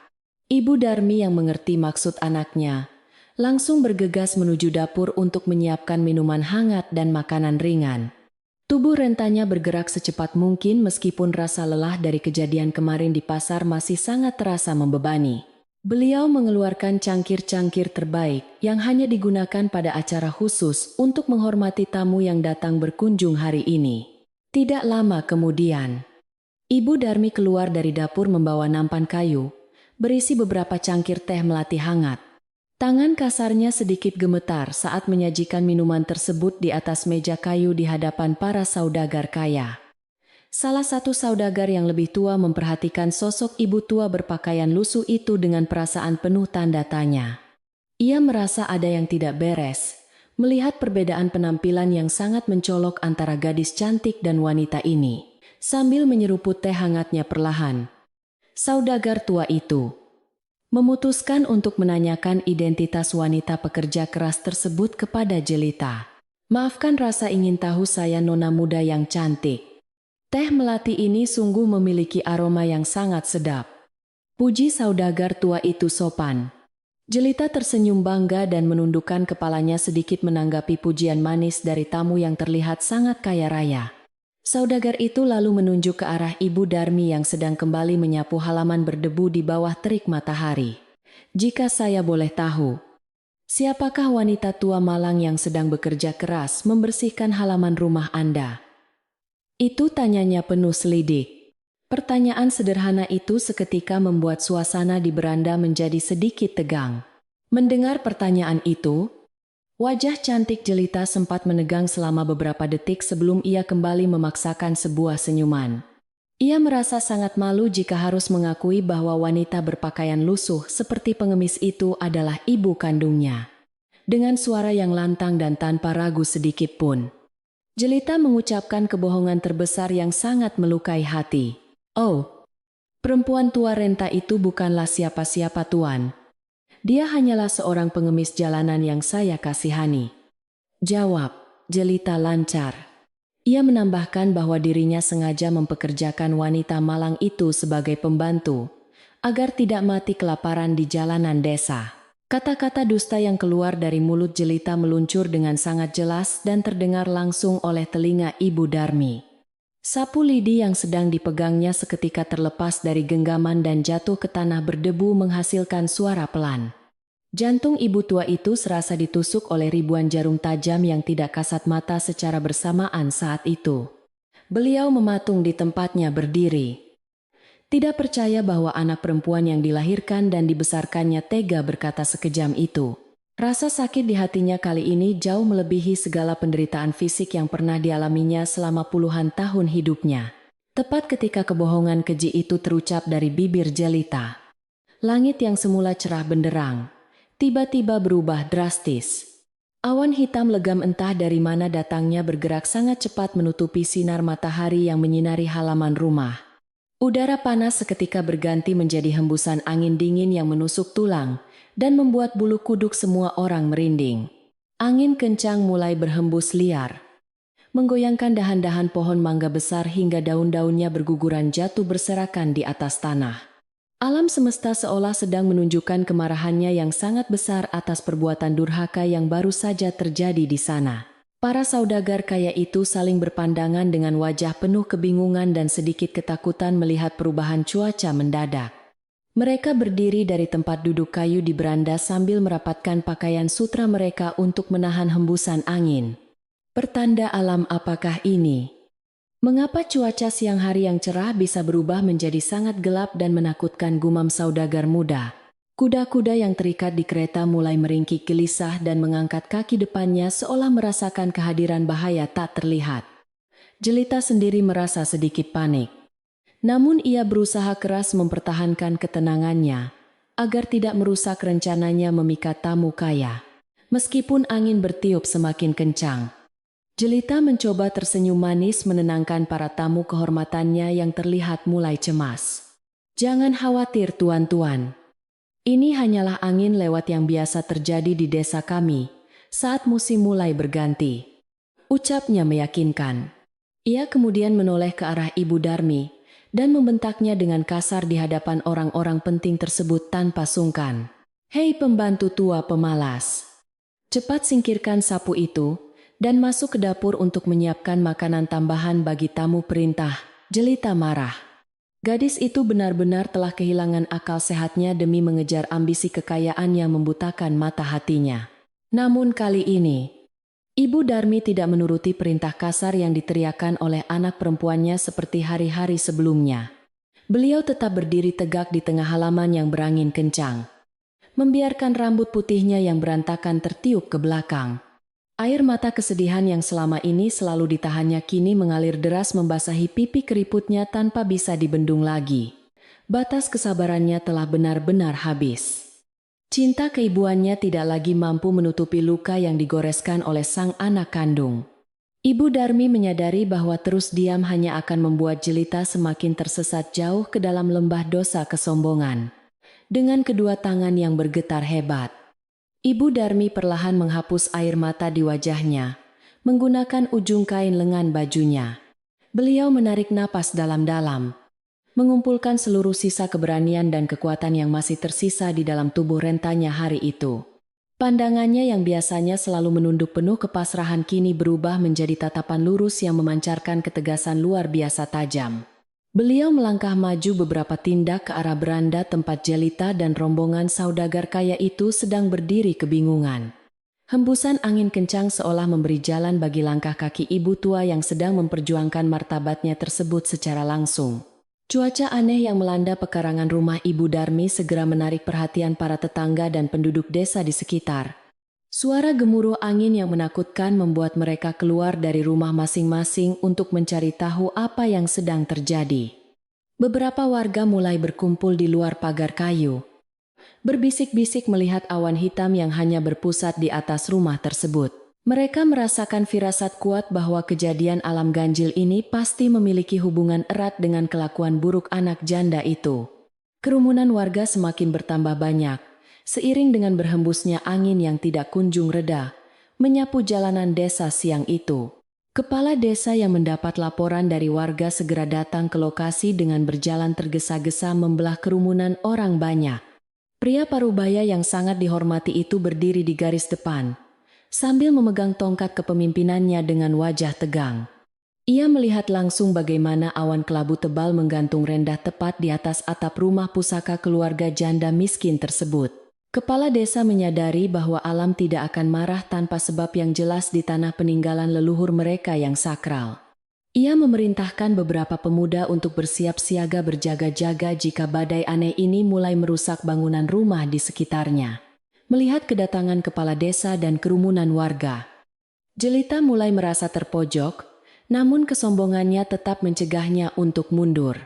Ibu Darmi yang mengerti maksud anaknya langsung bergegas menuju dapur untuk menyiapkan minuman hangat dan makanan ringan. Tubuh rentanya bergerak secepat mungkin meskipun rasa lelah dari kejadian kemarin di pasar masih sangat terasa membebani. Beliau mengeluarkan cangkir-cangkir terbaik yang hanya digunakan pada acara khusus untuk menghormati tamu yang datang berkunjung hari ini. Tidak lama kemudian, Ibu Darmi keluar dari dapur membawa nampan kayu, berisi beberapa cangkir teh melati hangat. Tangan kasarnya sedikit gemetar saat menyajikan minuman tersebut di atas meja kayu di hadapan para saudagar kaya. Salah satu saudagar yang lebih tua memperhatikan sosok ibu tua berpakaian lusuh itu dengan perasaan penuh tanda tanya. Ia merasa ada yang tidak beres, melihat perbedaan penampilan yang sangat mencolok antara gadis cantik dan wanita ini. Sambil menyeruput teh hangatnya perlahan, saudagar tua itu memutuskan untuk menanyakan identitas wanita pekerja keras tersebut kepada Jelita. "Maafkan rasa ingin tahu saya, nona muda yang cantik. Teh melati ini sungguh memiliki aroma yang sangat sedap," puji saudagar tua itu sopan. Jelita tersenyum bangga dan menundukkan kepalanya sedikit menanggapi pujian manis dari tamu yang terlihat sangat kaya raya. Saudagar itu lalu menunjuk ke arah Ibu Darmi yang sedang kembali menyapu halaman berdebu di bawah terik matahari. "Jika saya boleh tahu, siapakah wanita tua malang yang sedang bekerja keras membersihkan halaman rumah Anda?" Itu tanyanya penuh selidik. Pertanyaan sederhana itu seketika membuat suasana di beranda menjadi sedikit tegang. Mendengar pertanyaan itu, wajah cantik Jelita sempat menegang selama beberapa detik sebelum ia kembali memaksakan sebuah senyuman. Ia merasa sangat malu jika harus mengakui bahwa wanita berpakaian lusuh seperti pengemis itu adalah ibu kandungnya. Dengan suara yang lantang dan tanpa ragu sedikit pun, Jelita mengucapkan kebohongan terbesar yang sangat melukai hati. "Oh, perempuan tua renta itu bukanlah siapa-siapa, Tuan. Dia hanyalah seorang pengemis jalanan yang saya kasihani," jawab Jelita lancar. Ia menambahkan bahwa dirinya sengaja mempekerjakan wanita malang itu sebagai pembantu, agar tidak mati kelaparan di jalanan desa. Kata-kata dusta yang keluar dari mulut Jelita meluncur dengan sangat jelas dan terdengar langsung oleh telinga Ibu Darmi. Sapu lidi yang sedang dipegangnya seketika terlepas dari genggaman dan jatuh ke tanah berdebu menghasilkan suara pelan. Jantung ibu tua itu serasa ditusuk oleh ribuan jarum tajam yang tidak kasat mata secara bersamaan saat itu. Beliau mematung di tempatnya berdiri. Tidak percaya bahwa anak perempuan yang dilahirkan dan dibesarkannya tega berkata sekejam itu. Rasa sakit di hatinya kali ini jauh melebihi segala penderitaan fisik yang pernah dialaminya selama puluhan tahun hidupnya. Tepat ketika kebohongan keji itu terucap dari bibir Jelita, langit yang semula cerah benderang tiba-tiba berubah drastis. Awan hitam legam entah dari mana datangnya bergerak sangat cepat menutupi sinar matahari yang menyinari halaman rumah. Udara panas seketika berganti menjadi hembusan angin dingin yang menusuk tulang dan membuat bulu kuduk semua orang merinding. Angin kencang mulai berhembus liar, menggoyangkan dahan-dahan pohon mangga besar hingga daun-daunnya berguguran jatuh berserakan di atas tanah. Alam semesta seolah sedang menunjukkan kemarahannya yang sangat besar atas perbuatan durhaka yang baru saja terjadi di sana. Para saudagar kaya itu saling berpandangan dengan wajah penuh kebingungan dan sedikit ketakutan melihat perubahan cuaca mendadak. Mereka berdiri dari tempat duduk kayu di beranda sambil merapatkan pakaian sutra mereka untuk menahan hembusan angin. Pertanda alam apakah ini? Mengapa cuaca siang hari yang cerah bisa berubah menjadi sangat gelap dan menakutkan, gumam saudagar muda. Kuda-kuda yang terikat di kereta mulai meringkik gelisah dan mengangkat kaki depannya seolah merasakan kehadiran bahaya tak terlihat. Jelita sendiri merasa sedikit panik. Namun ia berusaha keras mempertahankan ketenangannya, agar tidak merusak rencananya memikat tamu kaya. Meskipun angin bertiup semakin kencang, Jelita mencoba tersenyum manis menenangkan para tamu kehormatannya yang terlihat mulai cemas. Jangan khawatir tuan-tuan. Ini hanyalah angin lewat yang biasa terjadi di desa kami, saat musim mulai berganti. Ucapnya meyakinkan. Ia kemudian menoleh ke arah Ibu Darmi, dan membentaknya dengan kasar di hadapan orang-orang penting tersebut tanpa sungkan. Hei pembantu tua pemalas, cepat singkirkan sapu itu, dan masuk ke dapur untuk menyiapkan makanan tambahan bagi tamu perintah. Jelita marah. Gadis itu benar-benar telah kehilangan akal sehatnya demi mengejar ambisi kekayaan yang membutakan mata hatinya. Namun kali ini, Ibu Darmi tidak menuruti perintah kasar yang diteriakan oleh anak perempuannya seperti hari-hari sebelumnya. Beliau tetap berdiri tegak di tengah halaman yang berangin kencang, membiarkan rambut putihnya yang berantakan tertiup ke belakang. Air mata kesedihan yang selama ini selalu ditahannya kini mengalir deras membasahi pipi keriputnya tanpa bisa dibendung lagi. Batas kesabarannya telah benar-benar habis. Cinta keibuannya tidak lagi mampu menutupi luka yang digoreskan oleh sang anak kandung. Ibu Darmi menyadari bahwa terus diam hanya akan membuat Jelita semakin tersesat jauh ke dalam lembah dosa kesombongan. Dengan kedua tangan yang bergetar hebat, Ibu Darmi perlahan menghapus air mata di wajahnya, menggunakan ujung kain lengan bajunya. Beliau menarik napas dalam-dalam, mengumpulkan seluruh sisa keberanian dan kekuatan yang masih tersisa di dalam tubuh rentanya hari itu. Pandangannya yang biasanya selalu menunduk penuh kepasrahan kini berubah menjadi tatapan lurus yang memancarkan ketegasan luar biasa tajam. Beliau melangkah maju beberapa tindak ke arah beranda tempat Jelita dan rombongan saudagar kaya itu sedang berdiri kebingungan. Hembusan angin kencang seolah memberi jalan bagi langkah kaki ibu tua yang sedang memperjuangkan martabatnya tersebut secara langsung. Cuaca aneh yang melanda pekarangan rumah Ibu Darmi segera menarik perhatian para tetangga dan penduduk desa di sekitar. Suara gemuruh angin yang menakutkan membuat mereka keluar dari rumah masing-masing untuk mencari tahu apa yang sedang terjadi. Beberapa warga mulai berkumpul di luar pagar kayu, berbisik-bisik melihat awan hitam yang hanya berpusat di atas rumah tersebut. Mereka merasakan firasat kuat bahwa kejadian alam ganjil ini pasti memiliki hubungan erat dengan kelakuan buruk anak janda itu. Kerumunan warga semakin bertambah banyak, seiring dengan berhembusnya angin yang tidak kunjung reda, menyapu jalanan desa siang itu. Kepala desa yang mendapat laporan dari warga segera datang ke lokasi dengan berjalan tergesa-gesa membelah kerumunan orang banyak. Pria parubaya yang sangat dihormati itu berdiri di garis depan, sambil memegang tongkat kepemimpinannya dengan wajah tegang. Ia melihat langsung bagaimana awan kelabu tebal menggantung rendah tepat di atas atap rumah pusaka keluarga janda miskin tersebut. Kepala desa menyadari bahwa alam tidak akan marah tanpa sebab yang jelas di tanah peninggalan leluhur mereka yang sakral. Ia memerintahkan beberapa pemuda untuk bersiap siaga berjaga-jaga jika badai aneh ini mulai merusak bangunan rumah di sekitarnya. Melihat kedatangan kepala desa dan kerumunan warga, Jelita mulai merasa terpojok, namun kesombongannya tetap mencegahnya untuk mundur.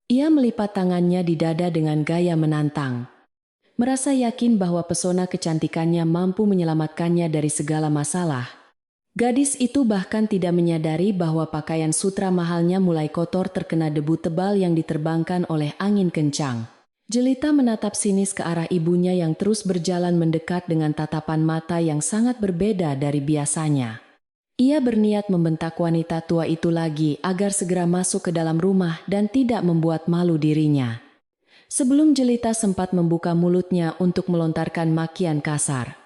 Ia melipat tangannya di dada dengan gaya menantang. Merasa yakin bahwa pesona kecantikannya mampu menyelamatkannya dari segala masalah. Gadis itu bahkan tidak menyadari bahwa pakaian sutra mahalnya mulai kotor terkena debu tebal yang diterbangkan oleh angin kencang. Jelita menatap sinis ke arah ibunya yang terus berjalan mendekat dengan tatapan mata yang sangat berbeda dari biasanya. Ia berniat membentak wanita tua itu lagi agar segera masuk ke dalam rumah dan tidak membuat malu dirinya. Sebelum Jelita sempat membuka mulutnya untuk melontarkan makian kasar.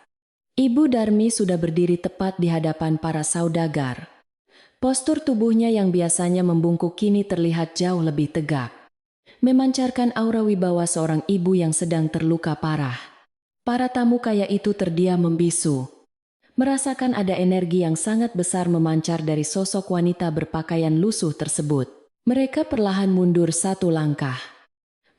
Ibu Darmi sudah berdiri tepat di hadapan para saudagar. Postur tubuhnya yang biasanya membungkuk kini terlihat jauh lebih tegak, memancarkan aura wibawa seorang ibu yang sedang terluka parah. Para tamu kaya itu terdiam membisu, merasakan ada energi yang sangat besar memancar dari sosok wanita berpakaian lusuh tersebut. Mereka perlahan mundur satu langkah,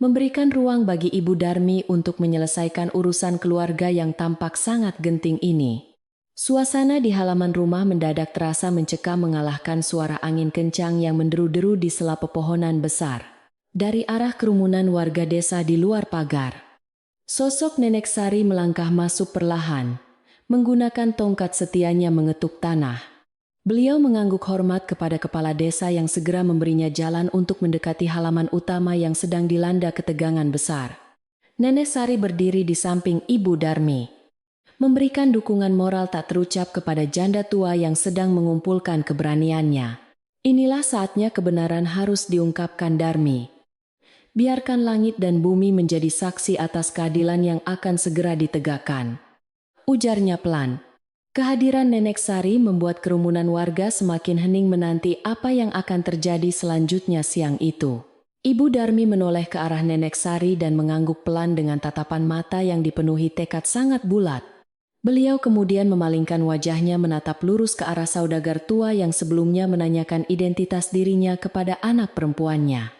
memberikan ruang bagi Ibu Darmi untuk menyelesaikan urusan keluarga yang tampak sangat genting ini. Suasana di halaman rumah mendadak terasa mencekam mengalahkan suara angin kencang yang menderu-deru di sela pepohonan besar. Dari arah kerumunan warga desa di luar pagar, sosok Nenek Sari melangkah masuk perlahan, menggunakan tongkat setianya mengetuk tanah. Beliau mengangguk hormat kepada kepala desa yang segera memberinya jalan untuk mendekati halaman utama yang sedang dilanda ketegangan besar. Nenek Sari berdiri di samping Ibu Darmi, memberikan dukungan moral tak terucap kepada janda tua yang sedang mengumpulkan keberaniannya. Inilah saatnya kebenaran harus diungkapkan Darmi. Biarkan langit dan bumi menjadi saksi atas keadilan yang akan segera ditegakkan, ujarnya pelan. Kehadiran Nenek Sari membuat kerumunan warga semakin hening menanti apa yang akan terjadi selanjutnya siang itu. Ibu Darmi menoleh ke arah Nenek Sari dan mengangguk pelan dengan tatapan mata yang dipenuhi tekad sangat bulat. Beliau kemudian memalingkan wajahnya menatap lurus ke arah saudagar tua yang sebelumnya menanyakan identitas dirinya kepada anak perempuannya.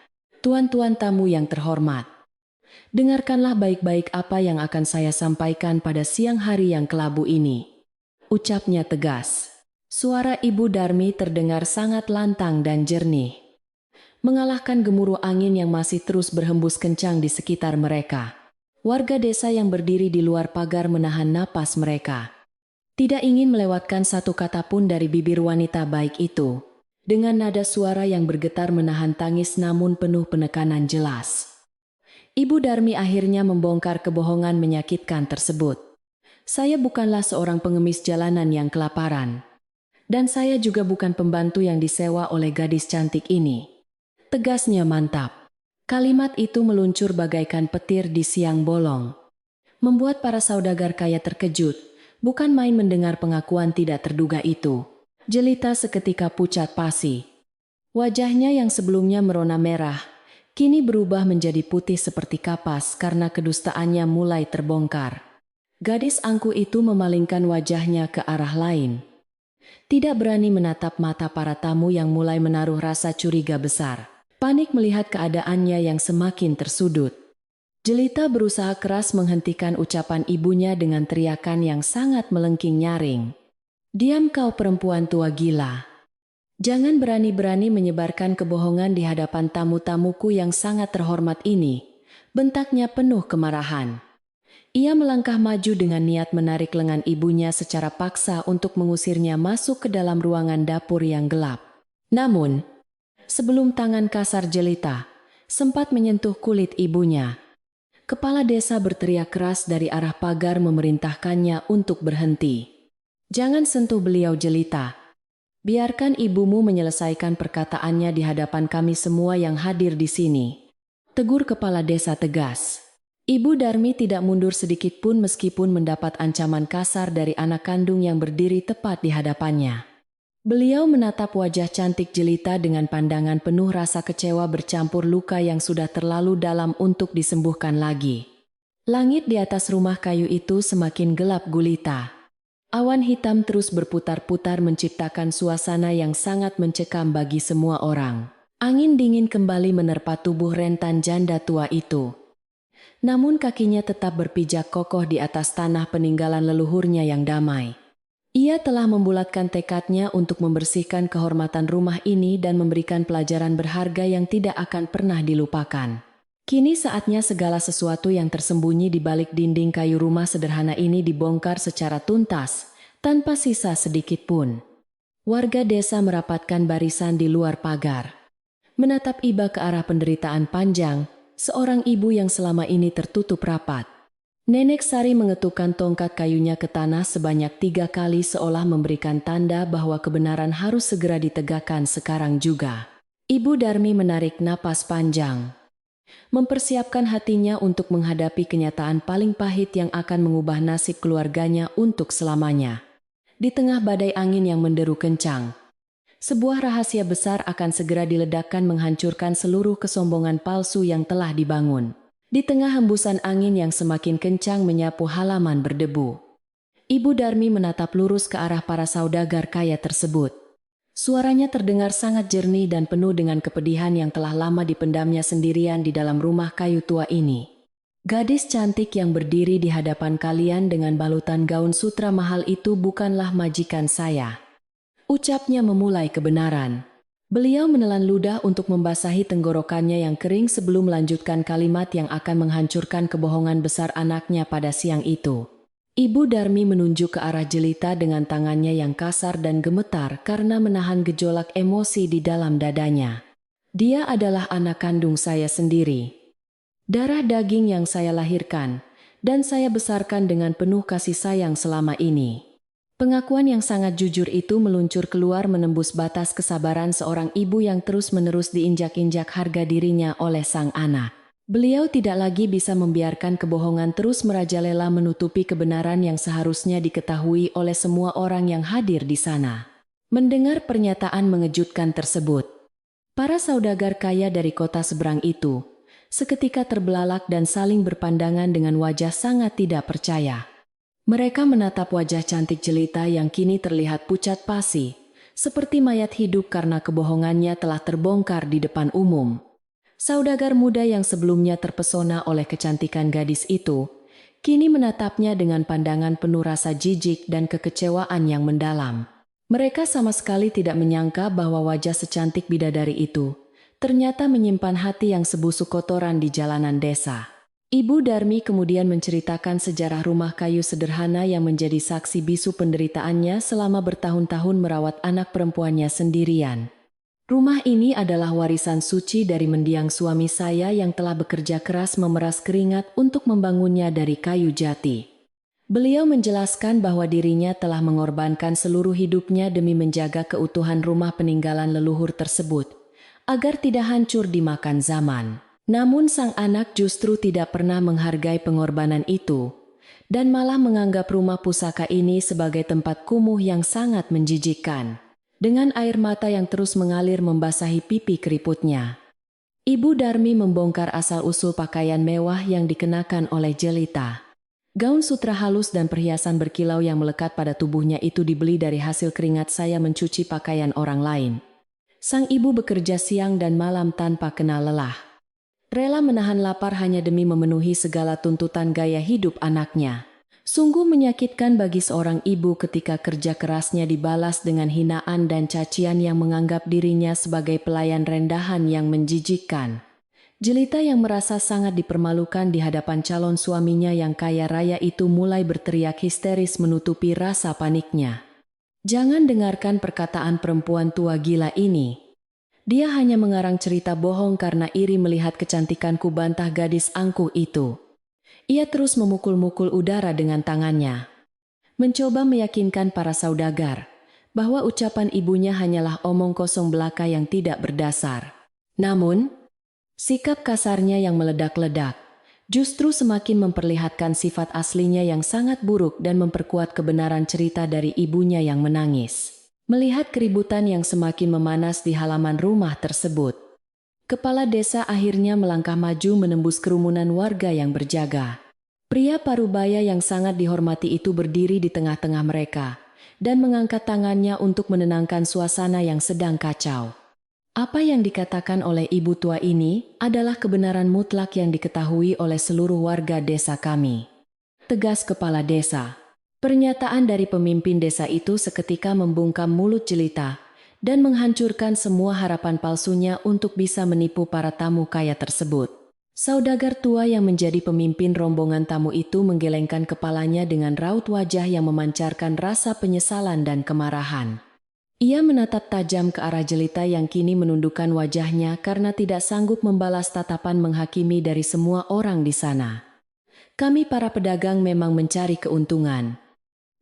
Tuan-tuan tamu yang terhormat, dengarkanlah baik-baik apa yang akan saya sampaikan pada siang hari yang kelabu ini, ucapnya tegas. Suara Ibu Darmi terdengar sangat lantang dan jernih, mengalahkan gemuruh angin yang masih terus berhembus kencang di sekitar mereka. Warga desa yang berdiri di luar pagar menahan napas mereka, tidak ingin melewatkan satu kata pun dari bibir wanita baik itu. Dengan nada suara yang bergetar menahan tangis namun penuh penekanan jelas, Ibu Darmi akhirnya membongkar kebohongan menyakitkan tersebut. Saya bukanlah seorang pengemis jalanan yang kelaparan. Dan saya juga bukan pembantu yang disewa oleh gadis cantik ini. Tegasnya mantap. Kalimat itu meluncur bagaikan petir di siang bolong, membuat para saudagar kaya terkejut. Bukan main mendengar pengakuan tidak terduga itu. Jelita seketika pucat pasi. Wajahnya yang sebelumnya merona merah, kini berubah menjadi putih seperti kapas karena kedustaannya mulai terbongkar. Gadis angku itu memalingkan wajahnya ke arah lain, tidak berani menatap mata para tamu yang mulai menaruh rasa curiga besar. Panik melihat keadaannya yang semakin tersudut. Jelita berusaha keras menghentikan ucapan ibunya dengan teriakan yang sangat melengking nyaring. Diam kau perempuan tua gila. Jangan berani-berani menyebarkan kebohongan di hadapan tamu-tamuku yang sangat terhormat ini, bentaknya penuh kemarahan. Ia melangkah maju dengan niat menarik lengan ibunya secara paksa untuk mengusirnya masuk ke dalam ruangan dapur yang gelap. Namun, sebelum tangan kasar Jelita sempat menyentuh kulit ibunya, kepala desa berteriak keras dari arah pagar memerintahkannya untuk berhenti. Jangan sentuh beliau Jelita. Biarkan ibumu menyelesaikan perkataannya di hadapan kami semua yang hadir di sini, tegur kepala desa tegas. Ibu Darmi tidak mundur sedikit pun meskipun mendapat ancaman kasar dari anak kandung yang berdiri tepat di hadapannya. Beliau menatap wajah cantik jelita dengan pandangan penuh rasa kecewa bercampur luka yang sudah terlalu dalam untuk disembuhkan lagi. Langit di atas rumah kayu itu semakin gelap gulita. Awan hitam terus berputar-putar menciptakan suasana yang sangat mencekam bagi semua orang. Angin dingin kembali menerpa tubuh rentan janda tua itu. Namun kakinya tetap berpijak kokoh di atas tanah peninggalan leluhurnya yang damai. Ia telah membulatkan tekadnya untuk membersihkan kehormatan rumah ini dan memberikan pelajaran berharga yang tidak akan pernah dilupakan. Kini saatnya segala sesuatu yang tersembunyi di balik dinding kayu rumah sederhana ini dibongkar secara tuntas, tanpa sisa sedikit pun. Warga desa merapatkan barisan di luar pagar. Menatap iba ke arah penderitaan panjang, seorang ibu yang selama ini tertutup rapat. Nenek Sari mengetukkan tongkat kayunya ke tanah sebanyak 3 kali seolah memberikan tanda bahwa kebenaran harus segera ditegakkan sekarang juga. Ibu Darmi menarik napas panjang. Mempersiapkan hatinya untuk menghadapi kenyataan paling pahit yang akan mengubah nasib keluarganya untuk selamanya. Di tengah badai angin yang menderu kencang, sebuah rahasia besar akan segera diledakkan menghancurkan seluruh kesombongan palsu yang telah dibangun. Di tengah hembusan angin yang semakin kencang menyapu halaman berdebu, Ibu Darmi menatap lurus ke arah para saudagar kaya tersebut. Suaranya terdengar sangat jernih dan penuh dengan kepedihan yang telah lama dipendamnya sendirian di dalam rumah kayu tua ini. Gadis cantik yang berdiri di hadapan kalian dengan balutan gaun sutra mahal itu bukanlah majikan saya. Ucapnya memulai kebenaran. Beliau menelan ludah untuk membasahi tenggorokannya yang kering sebelum melanjutkan kalimat yang akan menghancurkan kebohongan besar anaknya pada siang itu. Ibu Darmi menunjuk ke arah jelita dengan tangannya yang kasar dan gemetar karena menahan gejolak emosi di dalam dadanya. Dia adalah anak kandung saya sendiri. Darah daging yang saya lahirkan, dan saya besarkan dengan penuh kasih sayang selama ini. Pengakuan yang sangat jujur itu meluncur keluar menembus batas kesabaran seorang ibu yang terus-menerus diinjak-injak harga dirinya oleh sang anak. Beliau tidak lagi bisa membiarkan kebohongan terus merajalela menutupi kebenaran yang seharusnya diketahui oleh semua orang yang hadir di sana. Mendengar pernyataan mengejutkan tersebut, para saudagar kaya dari kota seberang itu seketika terbelalak dan saling berpandangan dengan wajah sangat tidak percaya. Mereka menatap wajah cantik jelita yang kini terlihat pucat pasi, seperti mayat hidup karena kebohongannya telah terbongkar di depan umum. Saudagar muda yang sebelumnya terpesona oleh kecantikan gadis itu, kini menatapnya dengan pandangan penuh rasa jijik dan kekecewaan yang mendalam. Mereka sama sekali tidak menyangka bahwa wajah secantik bidadari itu ternyata menyimpan hati yang sebusuk kotoran di jalanan desa. Ibu Darmi kemudian menceritakan sejarah rumah kayu sederhana yang menjadi saksi bisu penderitaannya selama bertahun-tahun merawat anak perempuannya sendirian. Rumah ini adalah warisan suci dari mendiang suami saya yang telah bekerja keras memeras keringat untuk membangunnya dari kayu jati. Beliau menjelaskan bahwa dirinya telah mengorbankan seluruh hidupnya demi menjaga keutuhan rumah peninggalan leluhur tersebut, agar tidak hancur dimakan zaman. Namun sang anak justru tidak pernah menghargai pengorbanan itu, dan malah menganggap rumah pusaka ini sebagai tempat kumuh yang sangat menjijikkan. Dengan air mata yang terus mengalir membasahi pipi keriputnya, Ibu Darmi membongkar asal-usul pakaian mewah yang dikenakan oleh jelita. Gaun sutra halus dan perhiasan berkilau yang melekat pada tubuhnya itu dibeli dari hasil keringat saya mencuci pakaian orang lain. Sang ibu bekerja siang dan malam tanpa kenal lelah. Rela menahan lapar hanya demi memenuhi segala tuntutan gaya hidup anaknya. Sungguh menyakitkan bagi seorang ibu ketika kerja kerasnya dibalas dengan hinaan dan cacian yang menganggap dirinya sebagai pelayan rendahan yang menjijikkan. Jelita yang merasa sangat dipermalukan di hadapan calon suaminya yang kaya raya itu mulai berteriak histeris menutupi rasa paniknya. Jangan dengarkan perkataan perempuan tua gila ini. Dia hanya mengarang cerita bohong karena iri melihat kecantikanku, bantah gadis angkuh itu. Ia terus memukul-mukul udara dengan tangannya, mencoba meyakinkan para saudagar bahwa ucapan ibunya hanyalah omong kosong belaka yang tidak berdasar. Namun, sikap kasarnya yang meledak-ledak justru semakin memperlihatkan sifat aslinya yang sangat buruk dan memperkuat kebenaran cerita dari ibunya yang menangis. Melihat keributan yang semakin memanas di halaman rumah tersebut, kepala desa akhirnya melangkah maju menembus kerumunan warga yang berjaga. Pria parubaya yang sangat dihormati itu berdiri di tengah-tengah mereka dan mengangkat tangannya untuk menenangkan suasana yang sedang kacau. Apa yang dikatakan oleh ibu tua ini adalah kebenaran mutlak yang diketahui oleh seluruh warga desa kami, tegas kepala desa. Pernyataan dari pemimpin desa itu seketika membungkam mulut jelita dan menghancurkan semua harapan palsunya untuk bisa menipu para tamu kaya tersebut. Saudagar tua yang menjadi pemimpin rombongan tamu itu menggelengkan kepalanya dengan raut wajah yang memancarkan rasa penyesalan dan kemarahan. Ia menatap tajam ke arah jelita yang kini menundukkan wajahnya karena tidak sanggup membalas tatapan menghakimi dari semua orang di sana. Kami para pedagang memang mencari keuntungan.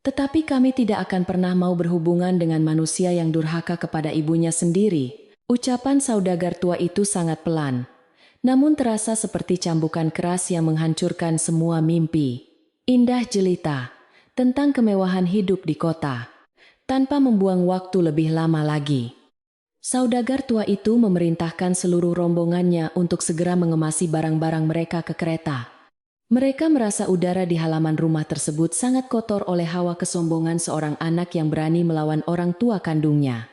Tetapi kami tidak akan pernah mau berhubungan dengan manusia yang durhaka kepada ibunya sendiri. Ucapan saudagar tua itu sangat pelan, namun terasa seperti cambukan keras yang menghancurkan semua mimpi indah jelita tentang kemewahan hidup di kota. Tanpa membuang waktu lebih lama lagi, saudagar tua itu memerintahkan seluruh rombongannya untuk segera mengemasi barang-barang mereka ke kereta. Mereka merasa udara di halaman rumah tersebut sangat kotor oleh hawa kesombongan seorang anak yang berani melawan orang tua kandungnya.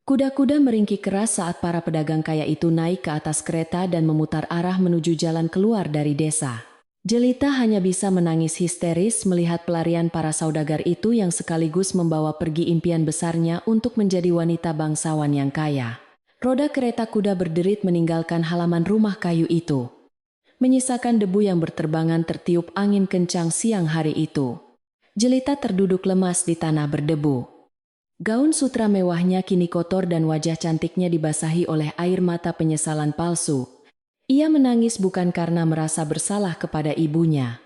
Kuda-kuda meringkik keras saat para pedagang kaya itu naik ke atas kereta dan memutar arah menuju jalan keluar dari desa. Jelita hanya bisa menangis histeris melihat pelarian para saudagar itu yang sekaligus membawa pergi impian besarnya untuk menjadi wanita bangsawan yang kaya. Roda kereta kuda berderit meninggalkan halaman rumah kayu itu, menyisakan debu yang berterbangan tertiup angin kencang siang hari itu. Jelita terduduk lemas di tanah berdebu. Gaun sutra mewahnya kini kotor dan wajah cantiknya dibasahi oleh air mata penyesalan palsu. Ia menangis bukan karena merasa bersalah kepada ibunya,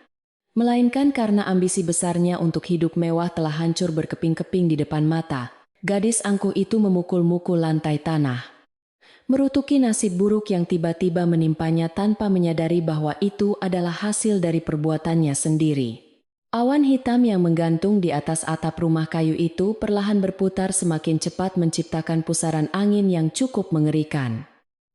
melainkan karena ambisi besarnya untuk hidup mewah telah hancur berkeping-keping di depan mata. Gadis angkuh itu memukul-mukul lantai tanah, merutuki nasib buruk yang tiba-tiba menimpanya tanpa menyadari bahwa itu adalah hasil dari perbuatannya sendiri. Awan hitam yang menggantung di atas atap rumah kayu itu perlahan berputar semakin cepat menciptakan pusaran angin yang cukup mengerikan.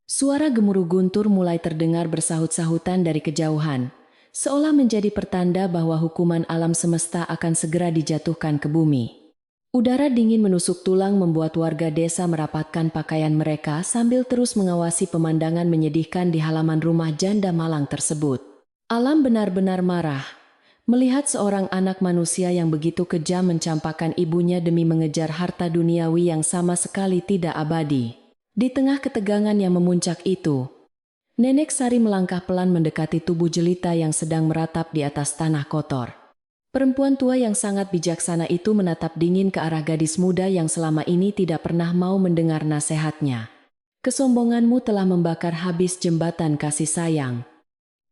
Suara gemuruh guntur mulai terdengar bersahut-sahutan dari kejauhan, seolah menjadi pertanda bahwa hukuman alam semesta akan segera dijatuhkan ke bumi. Udara dingin menusuk tulang membuat warga desa merapatkan pakaian mereka sambil terus mengawasi pemandangan menyedihkan di halaman rumah janda malang tersebut. Alam benar-benar marah melihat seorang anak manusia yang begitu kejam mencampakkan ibunya demi mengejar harta duniawi yang sama sekali tidak abadi. Di tengah ketegangan yang memuncak itu, Nenek Sari melangkah pelan mendekati tubuh jelita yang sedang meratap di atas tanah kotor. Perempuan tua yang sangat bijaksana itu menatap dingin ke arah gadis muda yang selama ini tidak pernah mau mendengar nasihatnya. Kesombonganmu telah membakar habis jembatan kasih sayang.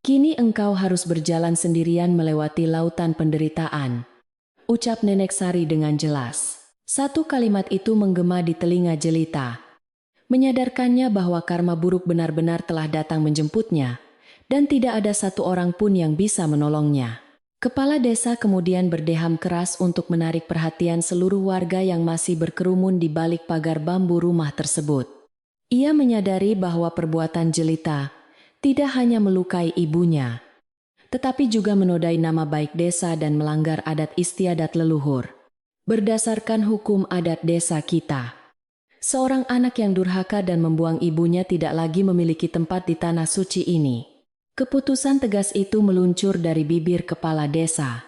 Kini engkau harus berjalan sendirian melewati lautan penderitaan, ucap Nenek Sari dengan jelas. Satu kalimat itu menggema di telinga jelita, menyadarkannya bahwa karma buruk benar-benar telah datang menjemputnya, dan tidak ada satu orang pun yang bisa menolongnya. Kepala desa kemudian berdeham keras untuk menarik perhatian seluruh warga yang masih berkerumun di balik pagar bambu rumah tersebut. Ia menyadari bahwa perbuatan jelita tidak hanya melukai ibunya, tetapi juga menodai nama baik desa dan melanggar adat istiadat leluhur. Berdasarkan hukum adat desa kita, seorang anak yang durhaka dan membuang ibunya tidak lagi memiliki tempat di tanah suci ini. Keputusan tegas itu meluncur dari bibir kepala desa,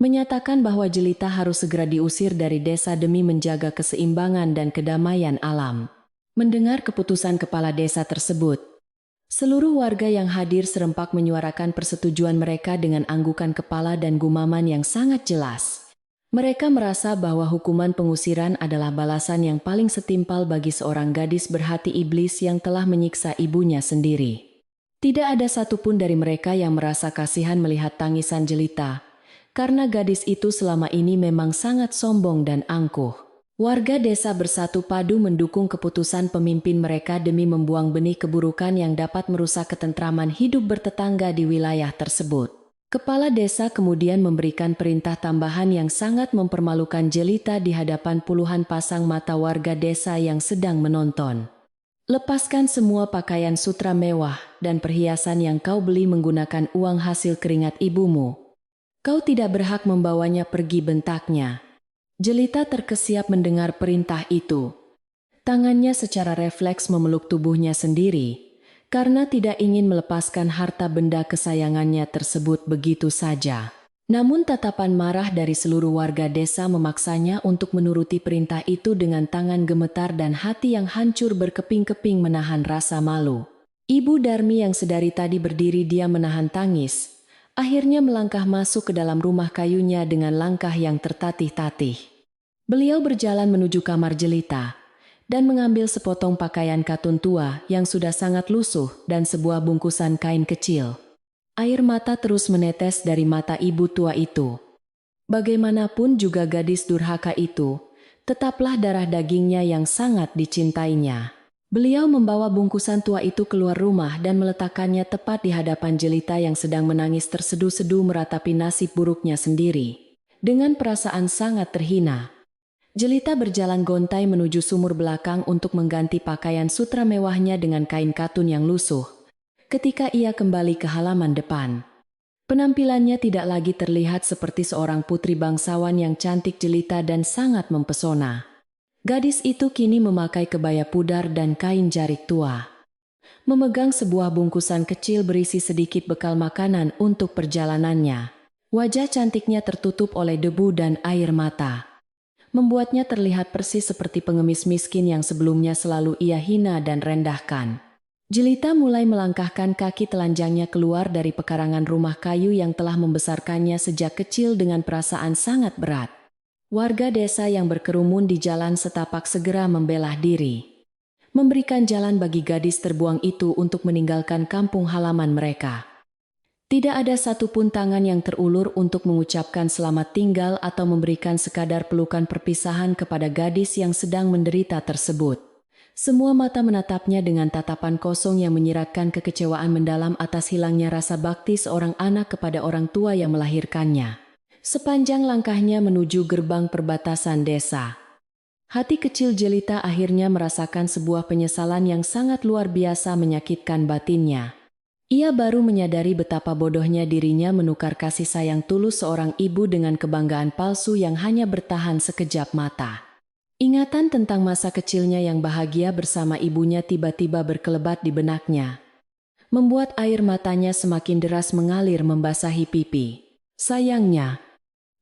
menyatakan bahwa jelita harus segera diusir dari desa demi menjaga keseimbangan dan kedamaian alam. Mendengar keputusan kepala desa tersebut, seluruh warga yang hadir serempak menyuarakan persetujuan mereka dengan anggukan kepala dan gumaman yang sangat jelas. Mereka merasa bahwa hukuman pengusiran adalah balasan yang paling setimpal bagi seorang gadis berhati iblis yang telah menyiksa ibunya sendiri. Tidak ada satupun dari mereka yang merasa kasihan melihat tangisan jelita, karena gadis itu selama ini memang sangat sombong dan angkuh. Warga desa bersatu padu mendukung keputusan pemimpin mereka demi membuang benih keburukan yang dapat merusak ketentraman hidup bertetangga di wilayah tersebut. Kepala desa kemudian memberikan perintah tambahan yang sangat mempermalukan jelita di hadapan puluhan pasang mata warga desa yang sedang menonton. Lepaskan semua pakaian sutra mewah dan perhiasan yang kau beli menggunakan uang hasil keringat ibumu. Kau tidak berhak membawanya pergi, bentaknya. Jelita terkesiap mendengar perintah itu. Tangannya secara refleks memeluk tubuhnya sendiri, karena tidak ingin melepaskan harta benda kesayangannya tersebut begitu saja. Namun tatapan marah dari seluruh warga desa memaksanya untuk menuruti perintah itu dengan tangan gemetar dan hati yang hancur berkeping-keping menahan rasa malu. Ibu Darmi yang sedari tadi berdiri diam menahan tangis, akhirnya melangkah masuk ke dalam rumah kayunya dengan langkah yang tertatih-tatih. Beliau berjalan menuju kamar jelita dan mengambil sepotong pakaian katun tua yang sudah sangat lusuh dan sebuah bungkusan kain kecil. Air mata terus menetes dari mata ibu tua itu. Bagaimanapun juga gadis durhaka itu, tetaplah darah dagingnya yang sangat dicintainya. Beliau membawa bungkusan tua itu keluar rumah dan meletakkannya tepat di hadapan jelita yang sedang menangis terseduh-seduh meratapi nasib buruknya sendiri. Dengan perasaan sangat terhina, jelita berjalan gontai menuju sumur belakang untuk mengganti pakaian sutra mewahnya dengan kain katun yang lusuh. Ketika ia kembali ke halaman depan, penampilannya tidak lagi terlihat seperti seorang putri bangsawan yang cantik jelita dan sangat mempesona. Gadis itu kini memakai kebaya pudar dan kain jarik tua. Memegang sebuah bungkusan kecil berisi sedikit bekal makanan untuk perjalanannya. Wajah cantiknya tertutup oleh debu dan air mata, membuatnya terlihat persis seperti pengemis miskin yang sebelumnya selalu ia hina dan rendahkan. Jelita mulai melangkahkan kaki telanjangnya keluar dari pekarangan rumah kayu yang telah membesarkannya sejak kecil dengan perasaan sangat berat. Warga desa yang berkerumun di jalan setapak segera membelah diri, memberikan jalan bagi gadis terbuang itu untuk meninggalkan kampung halaman mereka. Tidak ada satupun tangan yang terulur untuk mengucapkan selamat tinggal atau memberikan sekadar pelukan perpisahan kepada gadis yang sedang menderita tersebut. Semua mata menatapnya dengan tatapan kosong yang menyiratkan kekecewaan mendalam atas hilangnya rasa bakti seorang anak kepada orang tua yang melahirkannya. Sepanjang langkahnya menuju gerbang perbatasan desa, hati kecil jelita akhirnya merasakan sebuah penyesalan yang sangat luar biasa menyakitkan batinnya. Ia baru menyadari betapa bodohnya dirinya menukar kasih sayang tulus seorang ibu dengan kebanggaan palsu yang hanya bertahan sekejap mata. Ingatan tentang masa kecilnya yang bahagia bersama ibunya tiba-tiba berkelebat di benaknya, membuat air matanya semakin deras mengalir membasahi pipi. Sayangnya,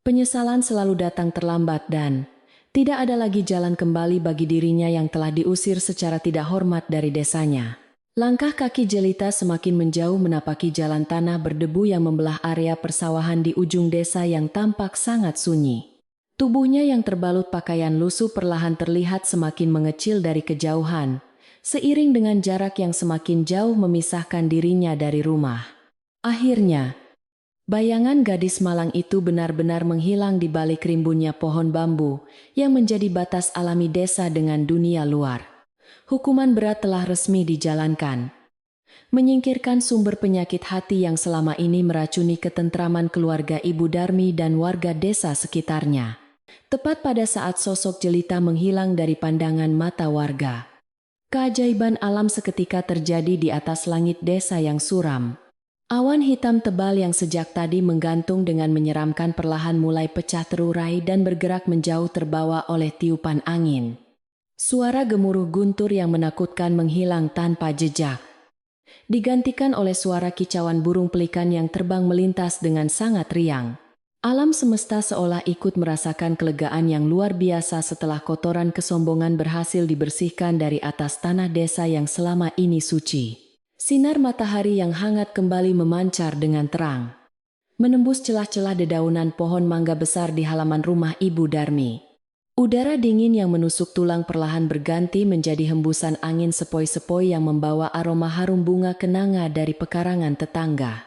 penyesalan selalu datang terlambat dan tidak ada lagi jalan kembali bagi dirinya yang telah diusir secara tidak hormat dari desanya. Langkah kaki jelita semakin menjauh menapaki jalan tanah berdebu yang membelah area persawahan di ujung desa yang tampak sangat sunyi. Tubuhnya yang terbalut pakaian lusuh perlahan terlihat semakin mengecil dari kejauhan, seiring dengan jarak yang semakin jauh memisahkan dirinya dari rumah. Akhirnya, bayangan gadis malang itu benar-benar menghilang di balik rimbunnya pohon bambu yang menjadi batas alami desa dengan dunia luar. Hukuman berat telah resmi dijalankan. Menyingkirkan sumber penyakit hati yang selama ini meracuni ketentraman keluarga Ibu Darmi dan warga desa sekitarnya. Tepat pada saat sosok jelita menghilang dari pandangan mata warga, keajaiban alam seketika terjadi di atas langit desa yang suram. Awan hitam tebal yang sejak tadi menggantung dengan menyeramkan perlahan mulai pecah terurai dan bergerak menjauh terbawa oleh tiupan angin. Suara gemuruh guntur yang menakutkan menghilang tanpa jejak, digantikan oleh suara kicauan burung pelikan yang terbang melintas dengan sangat riang. Alam semesta seolah ikut merasakan kelegaan yang luar biasa setelah kotoran kesombongan berhasil dibersihkan dari atas tanah desa yang selama ini suci. Sinar matahari yang hangat kembali memancar dengan terang, menembus celah-celah dedaunan pohon mangga besar di halaman rumah Ibu Darmi. Udara dingin yang menusuk tulang perlahan berganti menjadi hembusan angin sepoi-sepoi yang membawa aroma harum bunga kenanga dari pekarangan tetangga.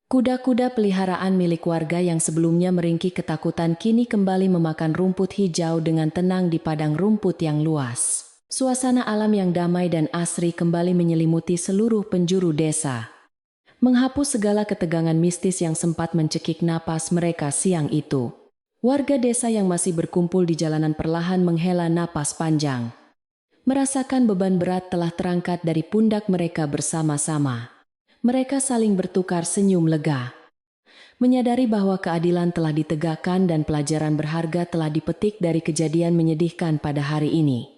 Kuda-kuda peliharaan milik warga yang sebelumnya meringkih ketakutan kini kembali memakan rumput hijau dengan tenang di padang rumput yang luas. Suasana alam yang damai dan asri kembali menyelimuti seluruh penjuru desa, menghapus segala ketegangan mistis yang sempat mencekik napas mereka siang itu. Warga desa yang masih berkumpul di jalanan perlahan menghela napas panjang. Merasakan beban berat telah terangkat dari pundak mereka bersama-sama. Mereka saling bertukar senyum lega. Menyadari bahwa keadilan telah ditegakkan dan pelajaran berharga telah dipetik dari kejadian menyedihkan pada hari ini.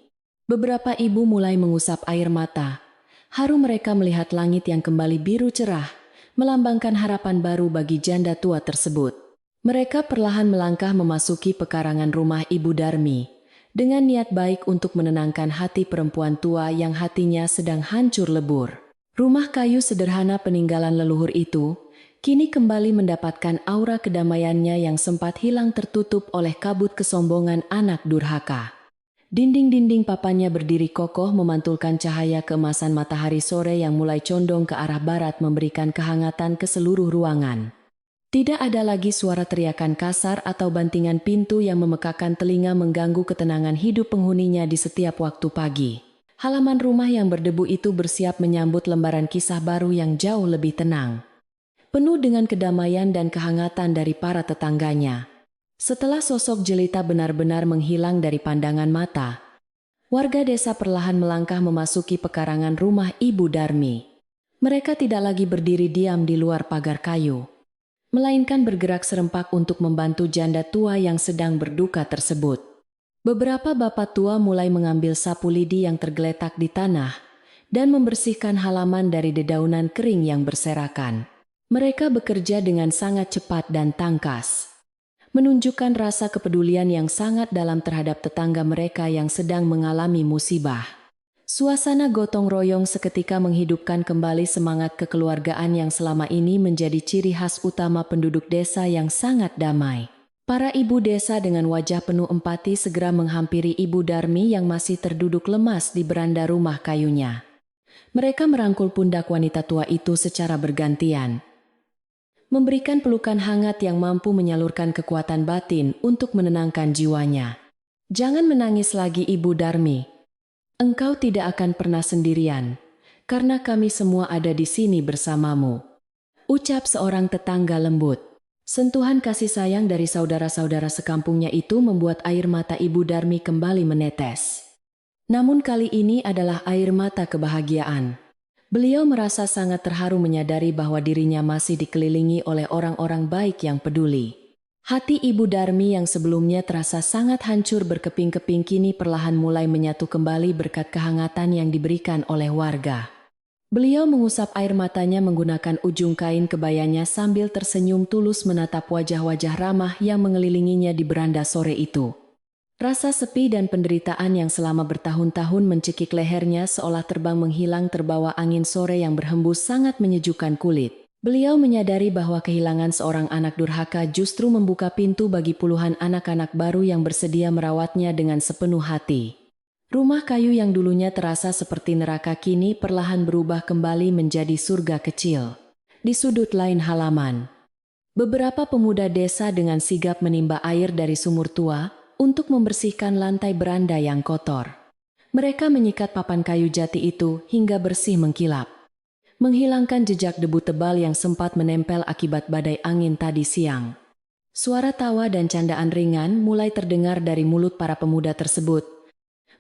Beberapa ibu mulai mengusap air mata. Haru mereka melihat langit yang kembali biru cerah, melambangkan harapan baru bagi janda tua tersebut. Mereka perlahan melangkah memasuki pekarangan rumah Ibu Darmi, dengan niat baik untuk menenangkan hati perempuan tua yang hatinya sedang hancur lebur. Rumah kayu sederhana peninggalan leluhur itu, kini kembali mendapatkan aura kedamaiannya yang sempat hilang tertutup oleh kabut kesombongan anak durhaka. Dinding-dinding papannya berdiri kokoh memantulkan cahaya keemasan matahari sore yang mulai condong ke arah barat memberikan kehangatan ke seluruh ruangan. Tidak ada lagi suara teriakan kasar atau bantingan pintu yang memekakan telinga mengganggu ketenangan hidup penghuninya di setiap waktu pagi. Halaman rumah yang berdebu itu bersiap menyambut lembaran kisah baru yang jauh lebih tenang, penuh dengan kedamaian dan kehangatan dari para tetangganya. Setelah sosok jelita benar-benar menghilang dari pandangan mata, warga desa perlahan melangkah memasuki pekarangan rumah Ibu Darmi. Mereka tidak lagi berdiri diam di luar pagar kayu, melainkan bergerak serempak untuk membantu janda tua yang sedang berduka tersebut. Beberapa bapak tua mulai mengambil sapu lidi yang tergeletak di tanah dan membersihkan halaman dari dedaunan kering yang berserakan. Mereka bekerja dengan sangat cepat dan tangkas, menunjukkan rasa kepedulian yang sangat dalam terhadap tetangga mereka yang sedang mengalami musibah. Suasana gotong royong seketika menghidupkan kembali semangat kekeluargaan yang selama ini menjadi ciri khas utama penduduk desa yang sangat damai. Para ibu desa dengan wajah penuh empati segera menghampiri Ibu Darmi yang masih terduduk lemas di beranda rumah kayunya. Mereka merangkul pundak wanita tua itu secara bergantian, memberikan pelukan hangat yang mampu menyalurkan kekuatan batin untuk menenangkan jiwanya. "Jangan menangis lagi, Ibu Darmi. Engkau tidak akan pernah sendirian, karena kami semua ada di sini bersamamu," ucap seorang tetangga lembut. Sentuhan kasih sayang dari saudara-saudara sekampungnya itu membuat air mata Ibu Darmi kembali menetes. Namun kali ini adalah air mata kebahagiaan. Beliau merasa sangat terharu menyadari bahwa dirinya masih dikelilingi oleh orang-orang baik yang peduli. Hati Ibu Darmi yang sebelumnya terasa sangat hancur berkeping-keping kini perlahan mulai menyatu kembali berkat kehangatan yang diberikan oleh warga. Beliau mengusap air matanya menggunakan ujung kain kebayanya sambil tersenyum tulus menatap wajah-wajah ramah yang mengelilinginya di beranda sore itu. Rasa sepi dan penderitaan yang selama bertahun-tahun mencekik lehernya seolah terbang menghilang terbawa angin sore yang berhembus sangat menyejukkan kulit. Beliau menyadari bahwa kehilangan seorang anak durhaka justru membuka pintu bagi puluhan anak-anak baru yang bersedia merawatnya dengan sepenuh hati. Rumah kayu yang dulunya terasa seperti neraka kini perlahan berubah kembali menjadi surga kecil. Di sudut lain halaman, beberapa pemuda desa dengan sigap menimba air dari sumur tua untuk membersihkan lantai beranda yang kotor. Mereka menyikat papan kayu jati itu hingga bersih mengkilap, menghilangkan jejak debu tebal yang sempat menempel akibat badai angin tadi siang. Suara tawa dan candaan ringan mulai terdengar dari mulut para pemuda tersebut,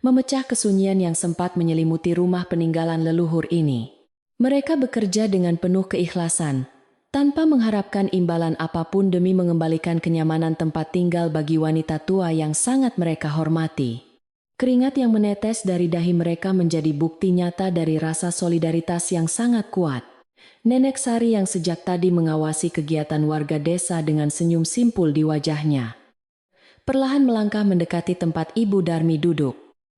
memecah kesunyian yang sempat menyelimuti rumah peninggalan leluhur ini. Mereka bekerja dengan penuh keikhlasan, tanpa mengharapkan imbalan apapun demi mengembalikan kenyamanan tempat tinggal bagi wanita tua yang sangat mereka hormati. Keringat yang menetes dari dahi mereka menjadi bukti nyata dari rasa solidaritas yang sangat kuat. Nenek Sari yang sejak tadi mengawasi kegiatan warga desa dengan senyum simpul di wajahnya, perlahan melangkah mendekati tempat Ibu Darmi duduk.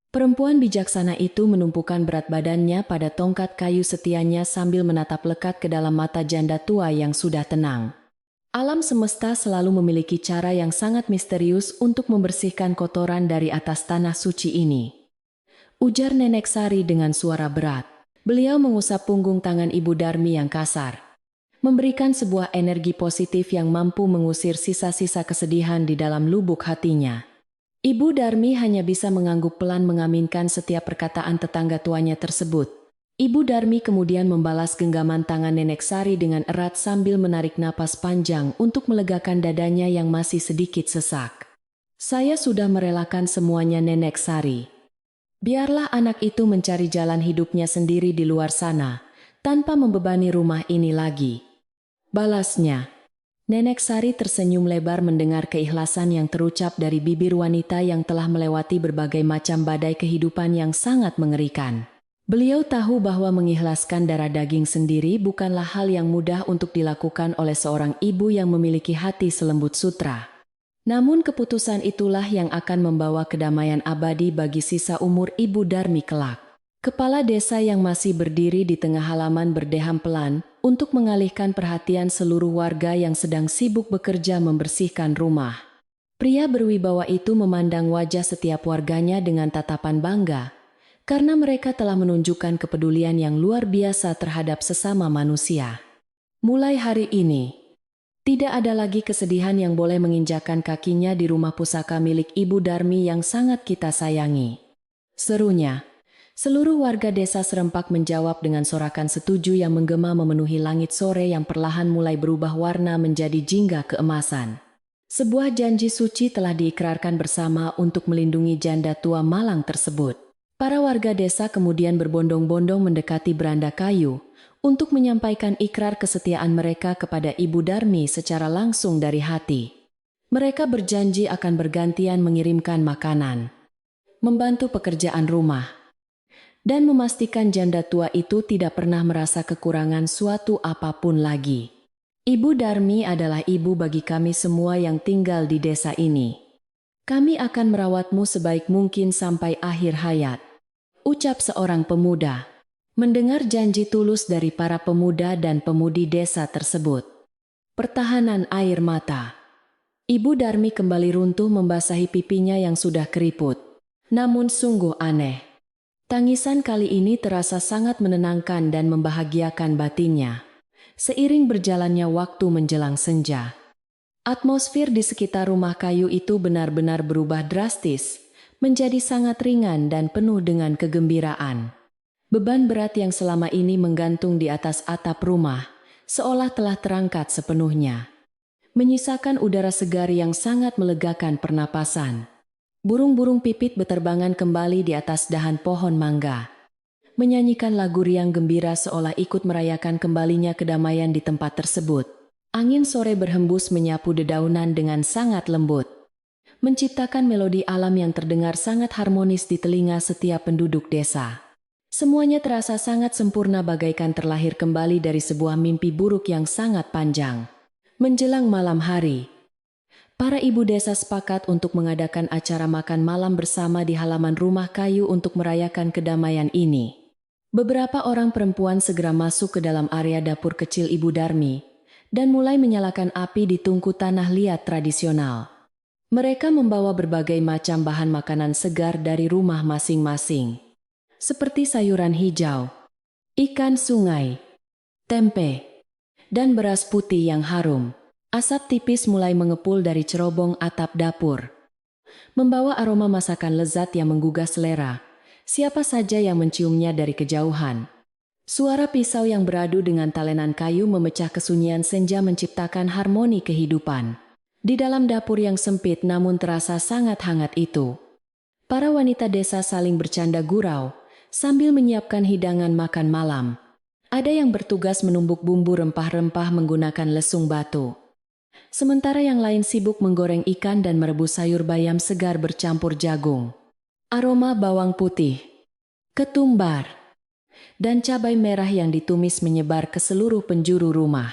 Perempuan bijaksana itu menumpukan berat badannya pada tongkat kayu setianya sambil menatap lekat ke dalam mata janda tua yang sudah tenang. Alam semesta selalu memiliki cara yang sangat misterius untuk membersihkan kotoran dari atas tanah suci ini, ujar Nenek Sari dengan suara berat. Beliau mengusap punggung tangan Ibu Darmi yang kasar, memberikan sebuah energi positif yang mampu mengusir sisa-sisa kesedihan di dalam lubuk hatinya. Ibu Darmi hanya bisa mengangguk pelan mengaminkan setiap perkataan tetangga tuanya tersebut. Ibu Darmi kemudian membalas genggaman tangan Nenek Sari dengan erat sambil menarik napas panjang untuk melegakan dadanya yang masih sedikit sesak. Saya sudah merelakan semuanya, Nenek Sari. Biarlah anak itu mencari jalan hidupnya sendiri di luar sana, tanpa membebani rumah ini lagi. Balasnya. Nenek Sari tersenyum lebar mendengar keikhlasan yang terucap dari bibir wanita yang telah melewati berbagai macam badai kehidupan yang sangat mengerikan. Beliau tahu bahwa mengikhlaskan darah daging sendiri bukanlah hal yang mudah untuk dilakukan oleh seorang ibu yang memiliki hati selembut sutra. Namun keputusan itulah yang akan membawa kedamaian abadi bagi sisa umur Ibu Darmi kelak. Kepala desa yang masih berdiri di tengah halaman berdeham pelan untuk mengalihkan perhatian seluruh warga yang sedang sibuk bekerja membersihkan rumah. Pria berwibawa itu memandang wajah setiap warganya dengan tatapan bangga, karena mereka telah menunjukkan kepedulian yang luar biasa terhadap sesama manusia. Mulai hari ini, tidak ada lagi kesedihan yang boleh menginjakan kakinya di rumah pusaka milik Ibu Darmi yang sangat kita sayangi. Serunya, seluruh warga desa serempak menjawab dengan sorakan setuju yang menggema memenuhi langit sore yang perlahan mulai berubah warna menjadi jingga keemasan. Sebuah janji suci telah diikrarkan bersama untuk melindungi janda tua malang tersebut. Para warga desa kemudian berbondong-bondong mendekati beranda kayu untuk menyampaikan ikrar kesetiaan mereka kepada Ibu Darmi secara langsung dari hati. Mereka berjanji akan bergantian mengirimkan makanan, membantu pekerjaan rumah, dan memastikan janda tua itu tidak pernah merasa kekurangan suatu apapun lagi. Ibu Darmi adalah ibu bagi kami semua yang tinggal di desa ini. Kami akan merawatmu sebaik mungkin sampai akhir hayat, ucap seorang pemuda. Mendengar janji tulus dari para pemuda dan pemudi desa tersebut, pertahanan air mata Ibu Darmi kembali runtuh membasahi pipinya yang sudah keriput. Namun sungguh aneh, tangisan kali ini terasa sangat menenangkan dan membahagiakan batinnya. Seiring berjalannya waktu menjelang senja, atmosfer di sekitar rumah kayu itu benar-benar berubah drastis, menjadi sangat ringan dan penuh dengan kegembiraan. Beban berat yang selama ini menggantung di atas atap rumah, seolah telah terangkat sepenuhnya, menyisakan udara segar yang sangat melegakan pernapasan. Burung-burung pipit beterbangan kembali di atas dahan pohon mangga, menyanyikan lagu riang gembira seolah ikut merayakan kembalinya kedamaian di tempat tersebut. Angin sore berhembus menyapu dedaunan dengan sangat lembut, menciptakan melodi alam yang terdengar sangat harmonis di telinga setiap penduduk desa. Semuanya terasa sangat sempurna bagaikan terlahir kembali dari sebuah mimpi buruk yang sangat panjang. Menjelang malam hari, para ibu desa sepakat untuk mengadakan acara makan malam bersama di halaman rumah kayu untuk merayakan kedamaian ini. Beberapa orang perempuan segera masuk ke dalam area dapur kecil Ibu Darmi dan mulai menyalakan api di tungku tanah liat tradisional. Mereka membawa berbagai macam bahan makanan segar dari rumah masing-masing, seperti sayuran hijau, ikan sungai, tempe, dan beras putih yang harum. Asap tipis mulai mengepul dari cerobong atap dapur, membawa aroma masakan lezat yang menggugah selera. Siapa saja yang menciumnya dari kejauhan. Suara pisau yang beradu dengan talenan kayu memecah kesunyian senja menciptakan harmoni kehidupan. Di dalam dapur yang sempit namun terasa sangat hangat itu, para wanita desa saling bercanda gurau sambil menyiapkan hidangan makan malam. Ada yang bertugas menumbuk bumbu rempah-rempah menggunakan lesung batu, sementara yang lain sibuk menggoreng ikan dan merebus sayur bayam segar bercampur jagung. Aroma bawang putih, ketumbar, dan cabai merah yang ditumis menyebar ke seluruh penjuru rumah,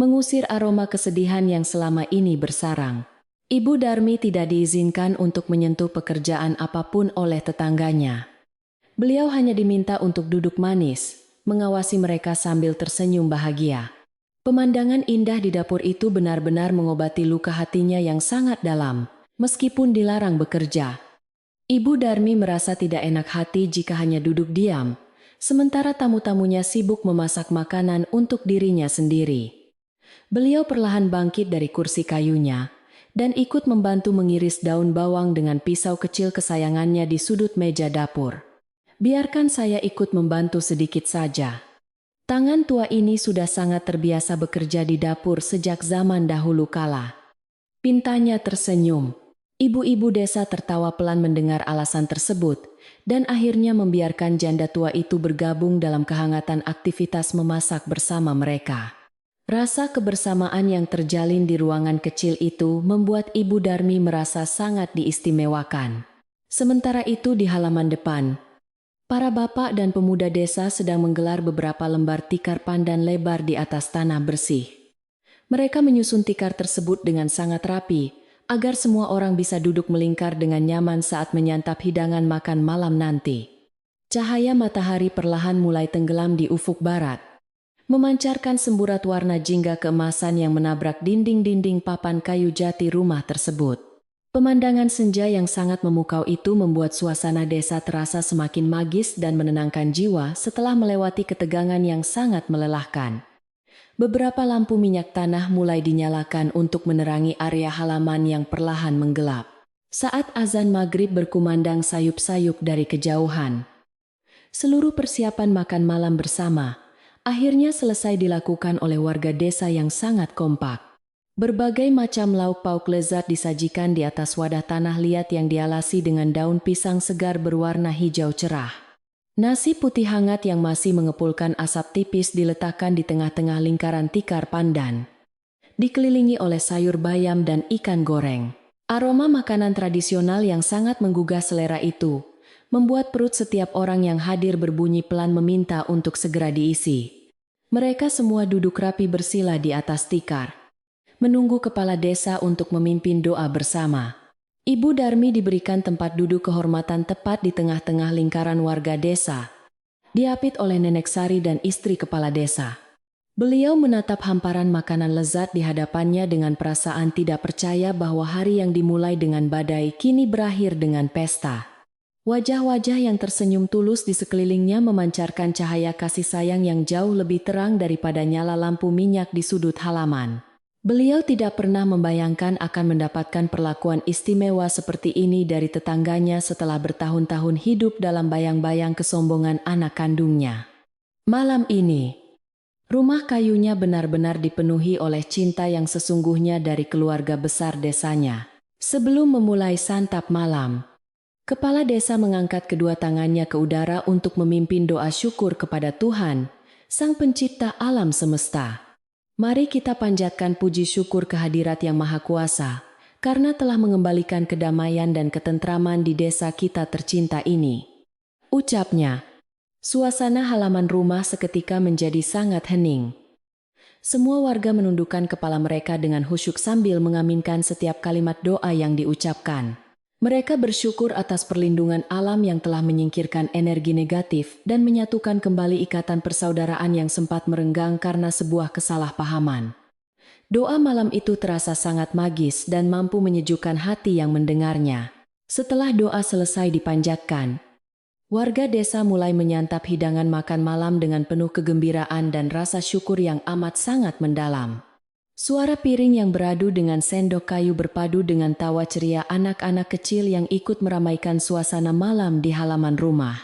mengusir aroma kesedihan yang selama ini bersarang. Ibu Darmi tidak diizinkan untuk menyentuh pekerjaan apapun oleh tetangganya. Beliau hanya diminta untuk duduk manis, mengawasi mereka sambil tersenyum bahagia. Pemandangan indah di dapur itu benar-benar mengobati luka hatinya yang sangat dalam, meskipun dilarang bekerja. Ibu Darmi merasa tidak enak hati jika hanya duduk diam, sementara tamu-tamunya sibuk memasak makanan untuk dirinya sendiri. Beliau perlahan bangkit dari kursi kayunya dan ikut membantu mengiris daun bawang dengan pisau kecil kesayangannya di sudut meja dapur. Biarkan saya ikut membantu sedikit saja. Tangan tua ini sudah sangat terbiasa bekerja di dapur sejak zaman dahulu kala. Pintanya tersenyum. Ibu-ibu desa tertawa pelan mendengar alasan tersebut, dan akhirnya membiarkan janda tua itu bergabung dalam kehangatan aktivitas memasak bersama mereka. Rasa kebersamaan yang terjalin di ruangan kecil itu membuat Ibu Darmi merasa sangat diistimewakan. Sementara itu di halaman depan, para bapak dan pemuda desa sedang menggelar beberapa lembar tikar pandan lebar di atas tanah bersih. Mereka menyusun tikar tersebut dengan sangat rapi, agar semua orang bisa duduk melingkar dengan nyaman saat menyantap hidangan makan malam nanti. Cahaya matahari perlahan mulai tenggelam di ufuk barat, memancarkan semburat warna jingga keemasan yang menabrak dinding-dinding papan kayu jati rumah tersebut. Pemandangan senja yang sangat memukau itu membuat suasana desa terasa semakin magis dan menenangkan jiwa setelah melewati ketegangan yang sangat melelahkan. Beberapa lampu minyak tanah mulai dinyalakan untuk menerangi area halaman yang perlahan menggelap. Saat azan maghrib berkumandang sayup-sayup dari kejauhan, seluruh persiapan makan malam bersama akhirnya selesai dilakukan oleh warga desa yang sangat kompak. Berbagai macam lauk pauk lezat disajikan di atas wadah tanah liat yang dialasi dengan daun pisang segar berwarna hijau cerah. Nasi putih hangat yang masih mengepulkan asap tipis diletakkan di tengah-tengah lingkaran tikar pandan, dikelilingi oleh sayur bayam dan ikan goreng. Aroma makanan tradisional yang sangat menggugah selera itu membuat perut setiap orang yang hadir berbunyi pelan meminta untuk segera diisi. Mereka semua duduk rapi bersila di atas tikar, menunggu kepala desa untuk memimpin doa bersama. Ibu Darmi diberikan tempat duduk kehormatan tepat di tengah-tengah lingkaran warga desa, diapit oleh Nenek Sari dan istri kepala desa. Beliau menatap hamparan makanan lezat di hadapannya dengan perasaan tidak percaya bahwa hari yang dimulai dengan badai kini berakhir dengan pesta. Wajah-wajah yang tersenyum tulus di sekelilingnya memancarkan cahaya kasih sayang yang jauh lebih terang daripada nyala lampu minyak di sudut halaman. Beliau tidak pernah membayangkan akan mendapatkan perlakuan istimewa seperti ini dari tetangganya setelah bertahun-tahun hidup dalam bayang-bayang kesombongan anak kandungnya. Malam ini, rumah kayunya benar-benar dipenuhi oleh cinta yang sesungguhnya dari keluarga besar desanya. Sebelum memulai santap malam, kepala desa mengangkat kedua tangannya ke udara untuk memimpin doa syukur kepada Tuhan, Sang Pencipta alam semesta. Mari kita panjatkan puji syukur kehadirat Yang Maha Kuasa, karena telah mengembalikan kedamaian dan ketentraman di desa kita tercinta ini. Ucapnya. Suasana halaman rumah seketika menjadi sangat hening. Semua warga menundukkan kepala mereka dengan khusyuk sambil mengaminkan setiap kalimat doa yang diucapkan. Mereka bersyukur atas perlindungan alam yang telah menyingkirkan energi negatif dan menyatukan kembali ikatan persaudaraan yang sempat merenggang karena sebuah kesalahpahaman. Doa malam itu terasa sangat magis dan mampu menyejukkan hati yang mendengarnya. Setelah doa selesai dipanjatkan, warga desa mulai menyantap hidangan makan malam dengan penuh kegembiraan dan rasa syukur yang amat sangat mendalam. Suara piring yang beradu dengan sendok kayu berpadu dengan tawa ceria anak-anak kecil yang ikut meramaikan suasana malam di halaman rumah.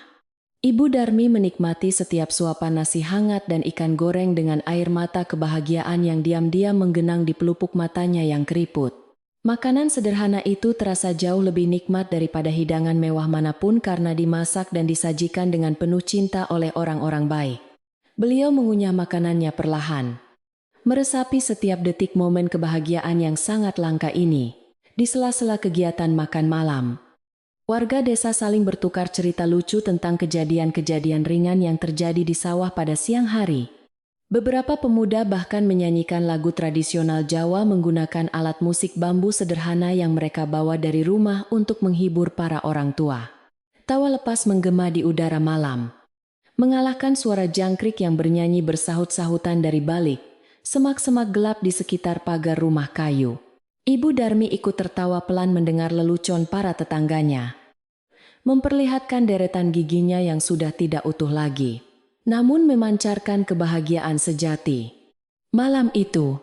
Ibu Darmi menikmati setiap suapan nasi hangat dan ikan goreng dengan air mata kebahagiaan yang diam-diam menggenang di pelupuk matanya yang keriput. Makanan sederhana itu terasa jauh lebih nikmat daripada hidangan mewah manapun karena dimasak dan disajikan dengan penuh cinta oleh orang-orang baik. Beliau mengunyah makanannya perlahan, meresapi setiap detik momen kebahagiaan yang sangat langka ini. Di sela-sela kegiatan makan malam, warga desa saling bertukar cerita lucu tentang kejadian-kejadian ringan yang terjadi di sawah pada siang hari. Beberapa pemuda bahkan menyanyikan lagu tradisional Jawa menggunakan alat musik bambu sederhana yang mereka bawa dari rumah untuk menghibur para orang tua. Tawa lepas menggema di udara malam, mengalahkan suara jangkrik yang bernyanyi bersahut-sahutan dari balik semak-semak gelap di sekitar pagar rumah kayu. Ibu Darmi ikut tertawa pelan mendengar lelucon para tetangganya, memperlihatkan deretan giginya yang sudah tidak utuh lagi, namun memancarkan kebahagiaan sejati. Malam itu,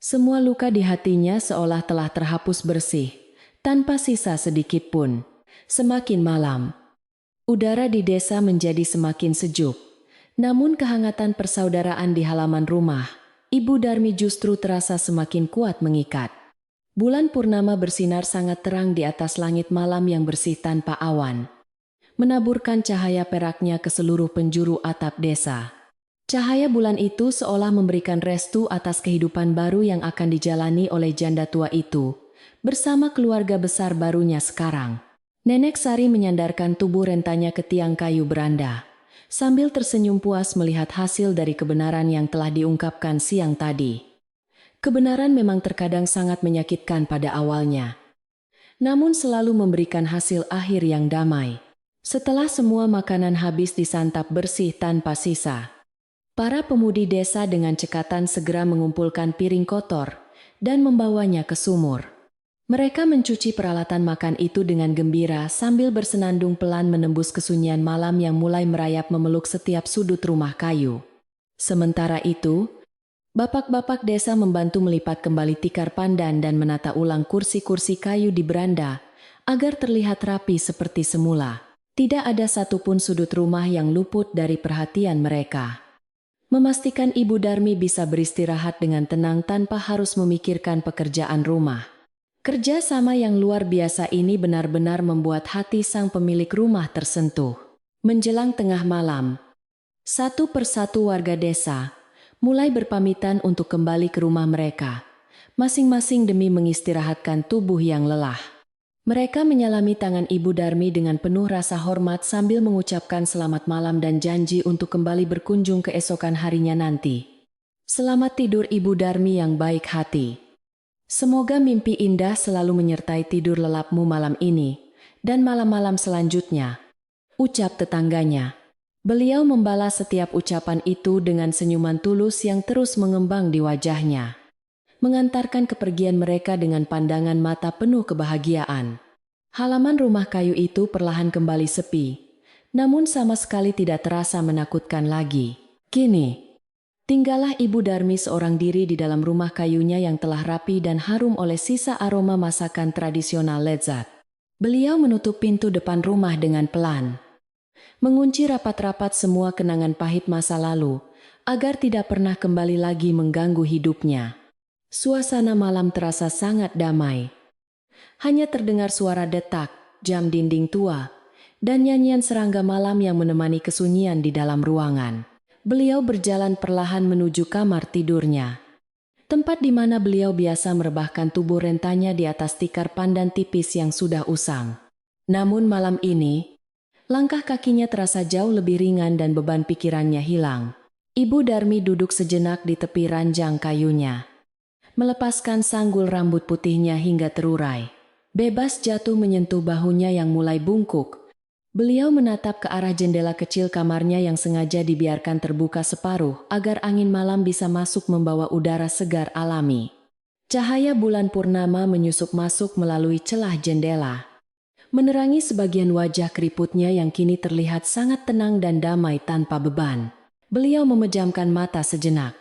semua luka di hatinya seolah telah terhapus bersih, tanpa sisa sedikit pun. Semakin malam, Udara di desa menjadi semakin sejuk. Namun kehangatan persaudaraan di halaman rumah, Ibu Darmi justru terasa semakin kuat mengikat. Bulan purnama bersinar sangat terang di atas langit malam yang bersih tanpa awan, menaburkan cahaya peraknya ke seluruh penjuru atap desa. Cahaya bulan itu seolah memberikan restu atas kehidupan baru yang akan dijalani oleh janda tua itu, bersama keluarga besar barunya sekarang. Nenek Sari menyandarkan tubuh rentanya ke tiang kayu beranda, sambil tersenyum puas melihat hasil dari kebenaran yang telah diungkapkan siang tadi. Kebenaran memang terkadang sangat menyakitkan pada awalnya, namun selalu memberikan hasil akhir yang damai. Setelah semua makanan habis disantap bersih tanpa sisa, para pemudi desa dengan cekatan segera mengumpulkan piring kotor dan membawanya ke sumur. Mereka mencuci peralatan makan itu dengan gembira sambil bersenandung pelan menembus kesunyian malam yang mulai merayap memeluk setiap sudut rumah kayu. Sementara itu, bapak-bapak desa membantu melipat kembali tikar pandan dan menata ulang kursi-kursi kayu di beranda agar terlihat rapi seperti semula. Tidak ada satupun sudut rumah yang luput dari perhatian mereka. Memastikan Ibu Darmi bisa beristirahat dengan tenang tanpa harus memikirkan pekerjaan rumah. Kerja sama yang luar biasa ini benar-benar membuat hati sang pemilik rumah tersentuh. Menjelang tengah malam, satu persatu warga desa mulai berpamitan untuk kembali ke rumah mereka, masing-masing demi mengistirahatkan tubuh yang lelah. Mereka menyalami tangan Ibu Darmi dengan penuh rasa hormat sambil mengucapkan selamat malam dan janji untuk kembali berkunjung keesokan harinya nanti. Selamat tidur Ibu Darmi yang baik hati. Semoga mimpi indah selalu menyertai tidur lelapmu malam ini dan malam-malam selanjutnya, ucap tetangganya. Beliau membalas setiap ucapan itu dengan senyuman tulus yang terus mengembang di wajahnya, mengantarkan kepergian mereka dengan pandangan mata penuh kebahagiaan. Halaman rumah kayu itu perlahan kembali sepi, namun sama sekali tidak terasa menakutkan lagi. Kini, tinggallah Ibu Darmi seorang diri di dalam rumah kayunya yang telah rapi dan harum oleh sisa aroma masakan tradisional lezat. Beliau menutup pintu depan rumah dengan pelan, mengunci rapat-rapat semua kenangan pahit masa lalu, agar tidak pernah kembali lagi mengganggu hidupnya. Suasana malam terasa sangat damai. Hanya terdengar suara detak, jam dinding tua, dan nyanyian serangga malam yang menemani kesunyian di dalam ruangan. Beliau berjalan perlahan menuju kamar tidurnya, tempat di mana beliau biasa merebahkan tubuh rentanya di atas tikar pandan tipis yang sudah usang. Namun malam ini, langkah kakinya terasa jauh lebih ringan dan beban pikirannya hilang. Ibu Darmi duduk sejenak di tepi ranjang kayunya, melepaskan sanggul rambut putihnya hingga terurai, bebas jatuh menyentuh bahunya yang mulai bungkuk. Beliau menatap ke arah jendela kecil kamarnya yang sengaja dibiarkan terbuka separuh agar angin malam bisa masuk membawa udara segar alami. Cahaya bulan purnama menyusup masuk melalui celah jendela, menerangi sebagian wajah keriputnya yang kini terlihat sangat tenang dan damai tanpa beban. Beliau memejamkan mata sejenak,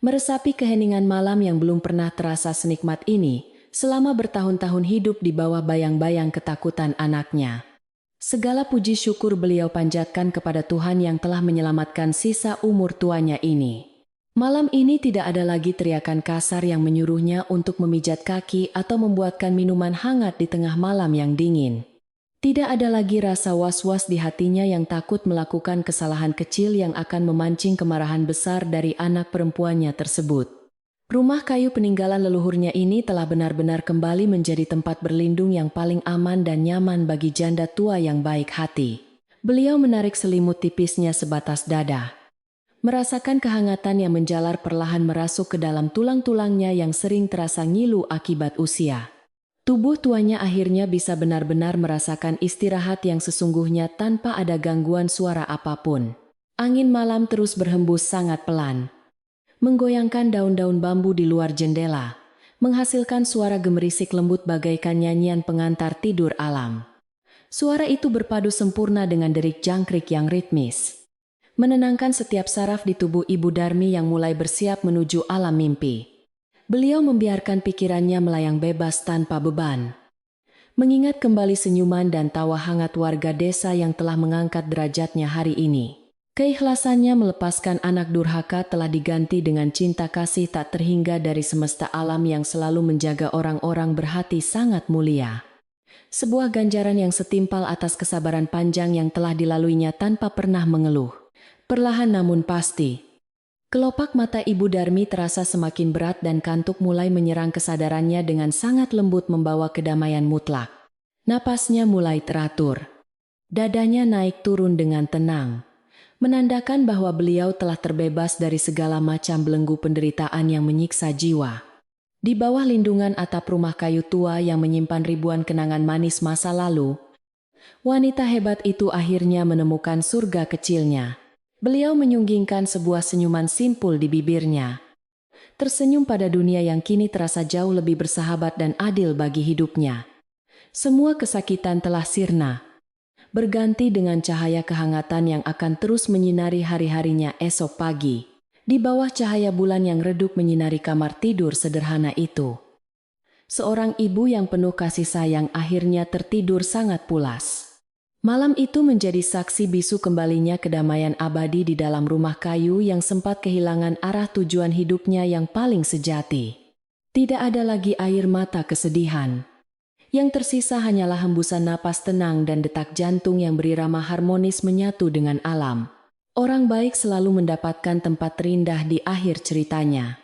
meresapi keheningan malam yang belum pernah terasa senikmat ini selama bertahun-tahun hidup di bawah bayang-bayang ketakutan anaknya. Segala puji syukur beliau panjatkan kepada Tuhan yang telah menyelamatkan sisa umur tuanya ini. Malam ini tidak ada lagi teriakan kasar yang menyuruhnya untuk memijat kaki atau membuatkan minuman hangat di tengah malam yang dingin. Tidak ada lagi rasa was-was di hatinya yang takut melakukan kesalahan kecil yang akan memancing kemarahan besar dari anak perempuannya tersebut. Rumah kayu peninggalan leluhurnya ini telah benar-benar kembali menjadi tempat berlindung yang paling aman dan nyaman bagi janda tua yang baik hati. Beliau menarik selimut tipisnya sebatas dada, merasakan kehangatan yang menjalar perlahan merasuk ke dalam tulang-tulangnya yang sering terasa ngilu akibat usia. Tubuh tuanya akhirnya bisa benar-benar merasakan istirahat yang sesungguhnya tanpa ada gangguan suara apapun. Angin malam terus berhembus sangat pelan, menggoyangkan daun-daun bambu di luar jendela, menghasilkan suara gemerisik lembut bagaikan nyanyian pengantar tidur alam. Suara itu berpadu sempurna dengan derik jangkrik yang ritmis, menenangkan setiap saraf di tubuh Ibu Darmi yang mulai bersiap menuju alam mimpi. Beliau membiarkan pikirannya melayang bebas tanpa beban, Mengingat kembali senyuman dan tawa hangat warga desa yang telah mengangkat derajatnya hari ini. Keikhlasannya melepaskan anak durhaka telah diganti dengan cinta kasih tak terhingga dari semesta alam yang selalu menjaga orang-orang berhati sangat mulia. Sebuah ganjaran yang setimpal atas kesabaran panjang yang telah dilaluinya tanpa pernah mengeluh. Perlahan namun pasti. Kelopak mata Ibu Darmi terasa semakin berat dan kantuk mulai menyerang kesadarannya dengan sangat lembut membawa kedamaian mutlak. Napasnya mulai teratur. Dadanya naik turun dengan tenang. Menandakan bahwa beliau telah terbebas dari segala macam belenggu penderitaan yang menyiksa jiwa. Di bawah lindungan atap rumah kayu tua yang menyimpan ribuan kenangan manis masa lalu, wanita hebat itu akhirnya menemukan surga kecilnya. Beliau menyunggingkan sebuah senyuman simpul di bibirnya. Tersenyum pada dunia yang kini terasa jauh lebih bersahabat dan adil bagi hidupnya. Semua kesakitan telah sirna, berganti dengan cahaya kehangatan yang akan terus menyinari hari-harinya esok pagi. Di bawah cahaya bulan yang redup menyinari kamar tidur sederhana itu, seorang ibu yang penuh kasih sayang akhirnya tertidur sangat pulas. Malam itu menjadi saksi bisu kembalinya kedamaian abadi di dalam rumah kayu yang sempat kehilangan arah tujuan hidupnya yang paling sejati. Tidak ada lagi air mata kesedihan. Yang tersisa hanyalah hembusan napas tenang dan detak jantung yang berirama harmonis menyatu dengan alam. Orang baik selalu mendapatkan tempat terindah di akhir ceritanya.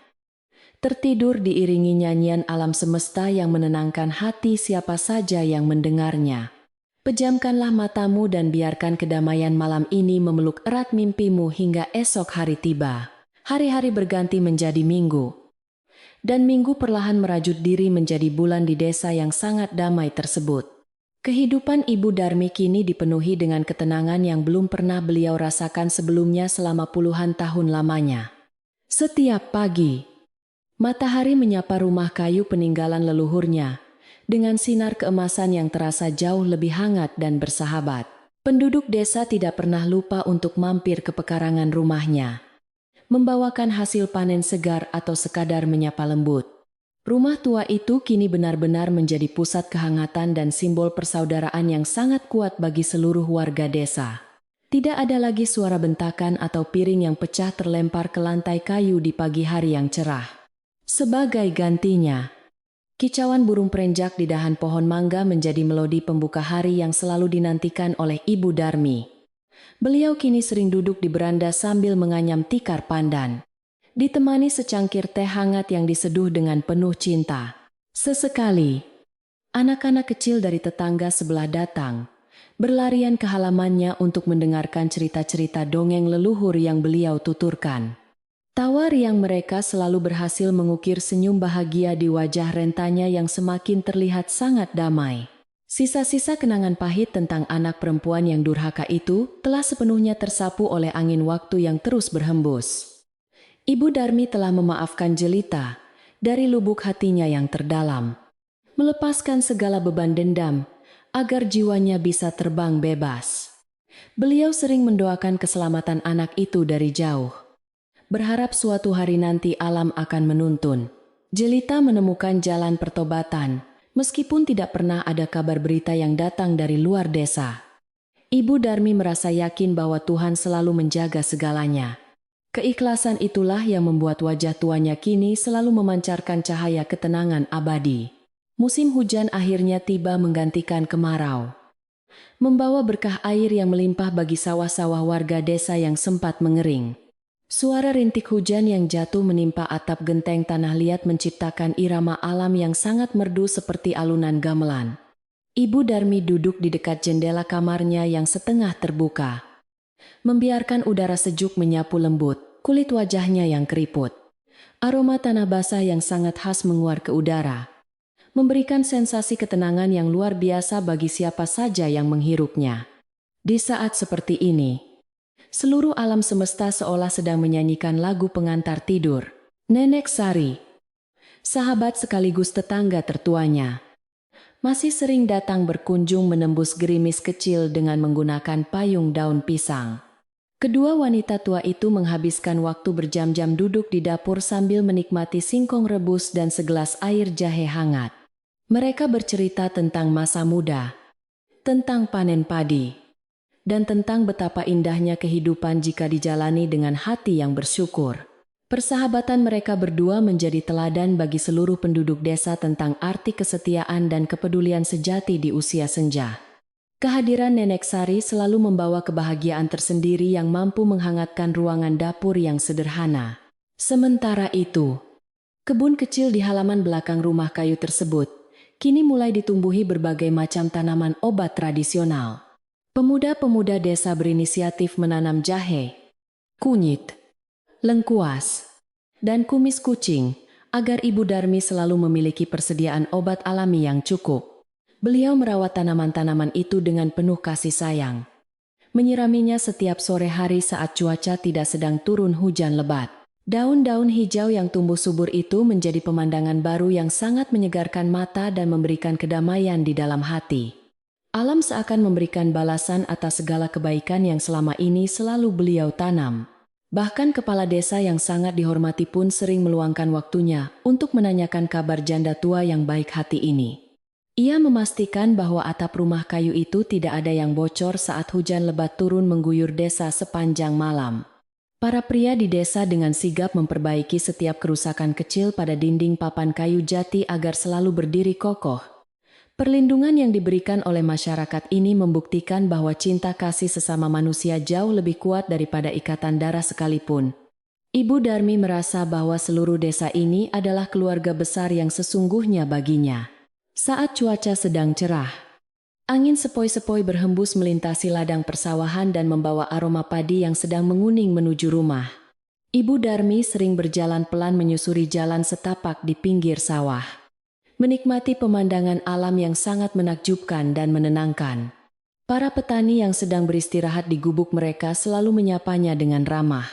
Tertidur diiringi nyanyian alam semesta yang menenangkan hati siapa saja yang mendengarnya. Pejamkanlah matamu dan biarkan kedamaian malam ini memeluk erat mimpimu hingga esok hari tiba. Hari-hari berganti menjadi minggu. Dan minggu perlahan merajut diri menjadi bulan di desa yang sangat damai tersebut. Kehidupan Ibu Darmi kini dipenuhi dengan ketenangan yang belum pernah beliau rasakan sebelumnya selama puluhan tahun lamanya. Setiap pagi, matahari menyapa rumah kayu peninggalan leluhurnya, dengan sinar keemasan yang terasa jauh lebih hangat dan bersahabat. Penduduk desa tidak pernah lupa untuk mampir ke pekarangan rumahnya, membawakan hasil panen segar atau sekadar menyapa lembut. Rumah tua itu kini benar-benar menjadi pusat kehangatan dan simbol persaudaraan yang sangat kuat bagi seluruh warga desa. Tidak ada lagi suara bentakan atau piring yang pecah terlempar ke lantai kayu di pagi hari yang cerah. Sebagai gantinya, kicauan burung perenjak di dahan pohon mangga menjadi melodi pembuka hari yang selalu dinantikan oleh Ibu Darmi. Beliau kini sering duduk di beranda sambil menganyam tikar pandan, ditemani secangkir teh hangat yang diseduh dengan penuh cinta. Sesekali, anak-anak kecil dari tetangga sebelah datang, berlarian ke halamannya untuk mendengarkan cerita-cerita dongeng leluhur yang beliau tuturkan. Tawa riang mereka selalu berhasil mengukir senyum bahagia di wajah rentanya yang semakin terlihat sangat damai. Sisa-sisa kenangan pahit tentang anak perempuan yang durhaka itu telah sepenuhnya tersapu oleh angin waktu yang terus berhembus. Ibu Darmi telah memaafkan jelita dari lubuk hatinya yang terdalam, melepaskan segala beban dendam agar jiwanya bisa terbang bebas. Beliau sering mendoakan keselamatan anak itu dari jauh, berharap suatu hari nanti alam akan menuntun jelita menemukan jalan pertobatan, meskipun tidak pernah ada kabar berita yang datang dari luar desa. Ibu Darmi merasa yakin bahwa Tuhan selalu menjaga segalanya. Keikhlasan itulah yang membuat wajah tuanya kini selalu memancarkan cahaya ketenangan abadi. Musim hujan akhirnya tiba menggantikan kemarau, membawa berkah air yang melimpah bagi sawah-sawah warga desa yang sempat mengering. Suara rintik hujan yang jatuh menimpa atap genteng tanah liat menciptakan irama alam yang sangat merdu seperti alunan gamelan. Ibu Darmi duduk di dekat jendela kamarnya yang setengah terbuka, membiarkan udara sejuk menyapu lembut kulit wajahnya yang keriput. Aroma tanah basah yang sangat khas menguar ke udara, memberikan sensasi ketenangan yang luar biasa bagi siapa saja yang menghirupnya. Di saat seperti ini, seluruh alam semesta seolah sedang menyanyikan lagu pengantar tidur. Nenek Sari, sahabat sekaligus tetangga tertuanya, masih sering datang berkunjung menembus gerimis kecil dengan menggunakan payung daun pisang. Kedua wanita tua itu menghabiskan waktu berjam-jam duduk di dapur sambil menikmati singkong rebus dan segelas air jahe hangat. Mereka bercerita tentang masa muda, tentang panen padi, dan tentang betapa indahnya kehidupan jika dijalani dengan hati yang bersyukur. Persahabatan mereka berdua menjadi teladan bagi seluruh penduduk desa tentang arti kesetiaan dan kepedulian sejati di usia senja. Kehadiran Nenek Sari selalu membawa kebahagiaan tersendiri yang mampu menghangatkan ruangan dapur yang sederhana. Sementara itu, kebun kecil di halaman belakang rumah kayu tersebut kini mulai ditumbuhi berbagai macam tanaman obat tradisional. Pemuda-pemuda desa berinisiatif menanam jahe, kunyit, lengkuas, dan kumis kucing agar Ibu Darmi selalu memiliki persediaan obat alami yang cukup. Beliau merawat tanaman-tanaman itu dengan penuh kasih sayang, menyiraminya setiap sore hari saat cuaca tidak sedang turun hujan lebat. Daun-daun hijau yang tumbuh subur itu menjadi pemandangan baru yang sangat menyegarkan mata dan memberikan kedamaian di dalam hati. Alam seakan memberikan balasan atas segala kebaikan yang selama ini selalu beliau tanam. Bahkan kepala desa yang sangat dihormati pun sering meluangkan waktunya untuk menanyakan kabar janda tua yang baik hati ini. Ia memastikan bahwa atap rumah kayu itu tidak ada yang bocor saat hujan lebat turun mengguyur desa sepanjang malam. Para pria di desa dengan sigap memperbaiki setiap kerusakan kecil pada dinding papan kayu jati agar selalu berdiri kokoh. Perlindungan yang diberikan oleh masyarakat ini membuktikan bahwa cinta kasih sesama manusia jauh lebih kuat daripada ikatan darah sekalipun. Ibu Darmi merasa bahwa seluruh desa ini adalah keluarga besar yang sesungguhnya baginya. Saat cuaca sedang cerah, angin sepoi-sepoi berhembus melintasi ladang persawahan dan membawa aroma padi yang sedang menguning menuju rumah. Ibu Darmi sering berjalan pelan menyusuri jalan setapak di pinggir sawah, menikmati pemandangan alam yang sangat menakjubkan dan menenangkan. Para petani yang sedang beristirahat di gubuk mereka selalu menyapanya dengan ramah,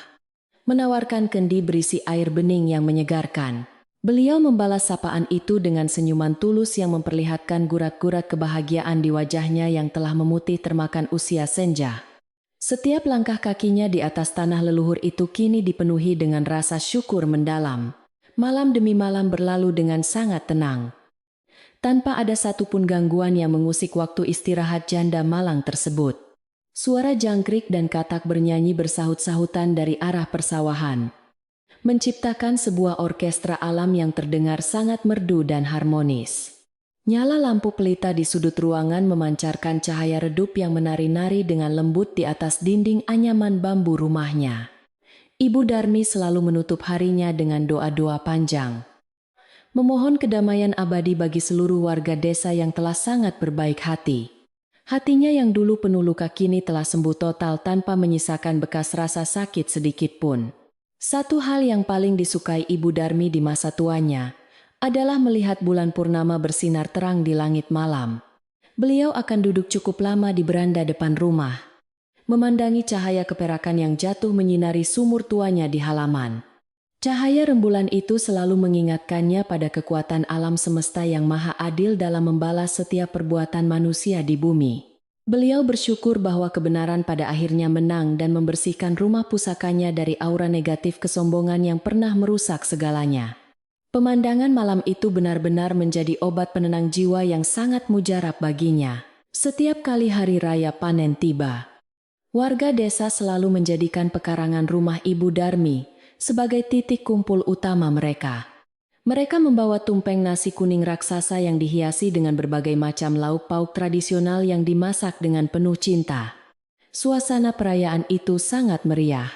menawarkan kendi berisi air bening yang menyegarkan. Beliau membalas sapaan itu dengan senyuman tulus yang memperlihatkan gurat-gurat kebahagiaan di wajahnya yang telah memutih termakan usia senja. Setiap langkah kakinya di atas tanah leluhur itu kini dipenuhi dengan rasa syukur mendalam. Malam demi malam berlalu dengan sangat tenang, tanpa ada satupun gangguan yang mengusik waktu istirahat janda malang tersebut. Suara jangkrik dan katak bernyanyi bersahut-sahutan dari arah persawahan, menciptakan sebuah orkestra alam yang terdengar sangat merdu dan harmonis. Nyala lampu pelita di sudut ruangan memancarkan cahaya redup yang menari-nari dengan lembut di atas dinding anyaman bambu rumahnya. Ibu Darmi selalu menutup harinya dengan doa-doa panjang, memohon kedamaian abadi bagi seluruh warga desa yang telah sangat berbaik hati. Hatinya yang dulu penuh luka kini telah sembuh total tanpa menyisakan bekas rasa sakit sedikit pun. Satu hal yang paling disukai Ibu Darmi di masa tuanya adalah melihat bulan purnama bersinar terang di langit malam. Beliau akan duduk cukup lama di beranda depan rumah, memandangi cahaya keperakan yang jatuh menyinari sumur tuanya di halaman. Cahaya rembulan itu selalu mengingatkannya pada kekuatan alam semesta yang maha adil dalam membalas setiap perbuatan manusia di bumi. Beliau bersyukur bahwa kebenaran pada akhirnya menang dan membersihkan rumah pusakanya dari aura negatif kesombongan yang pernah merusak segalanya. Pemandangan malam itu benar-benar menjadi obat penenang jiwa yang sangat mujarab baginya. Setiap kali hari raya panen tiba, warga desa selalu menjadikan pekarangan rumah Ibu Darmi sebagai titik kumpul utama mereka. Mereka membawa tumpeng nasi kuning raksasa yang dihiasi dengan berbagai macam lauk pauk tradisional yang dimasak dengan penuh cinta. Suasana perayaan itu sangat meriah,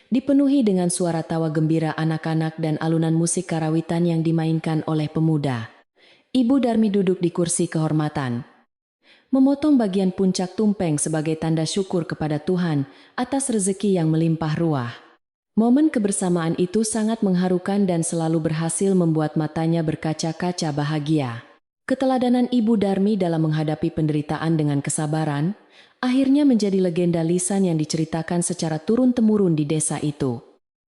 dipenuhi dengan suara tawa gembira anak-anak dan alunan musik karawitan yang dimainkan oleh pemuda. Ibu Darmi duduk di kursi kehormatan, memotong bagian puncak tumpeng sebagai tanda syukur kepada Tuhan atas rezeki yang melimpah ruah. Momen kebersamaan itu sangat mengharukan dan selalu berhasil membuat matanya berkaca-kaca bahagia. Keteladanan Ibu Darmi dalam menghadapi penderitaan dengan kesabaran akhirnya menjadi legenda lisan yang diceritakan secara turun-temurun di desa itu.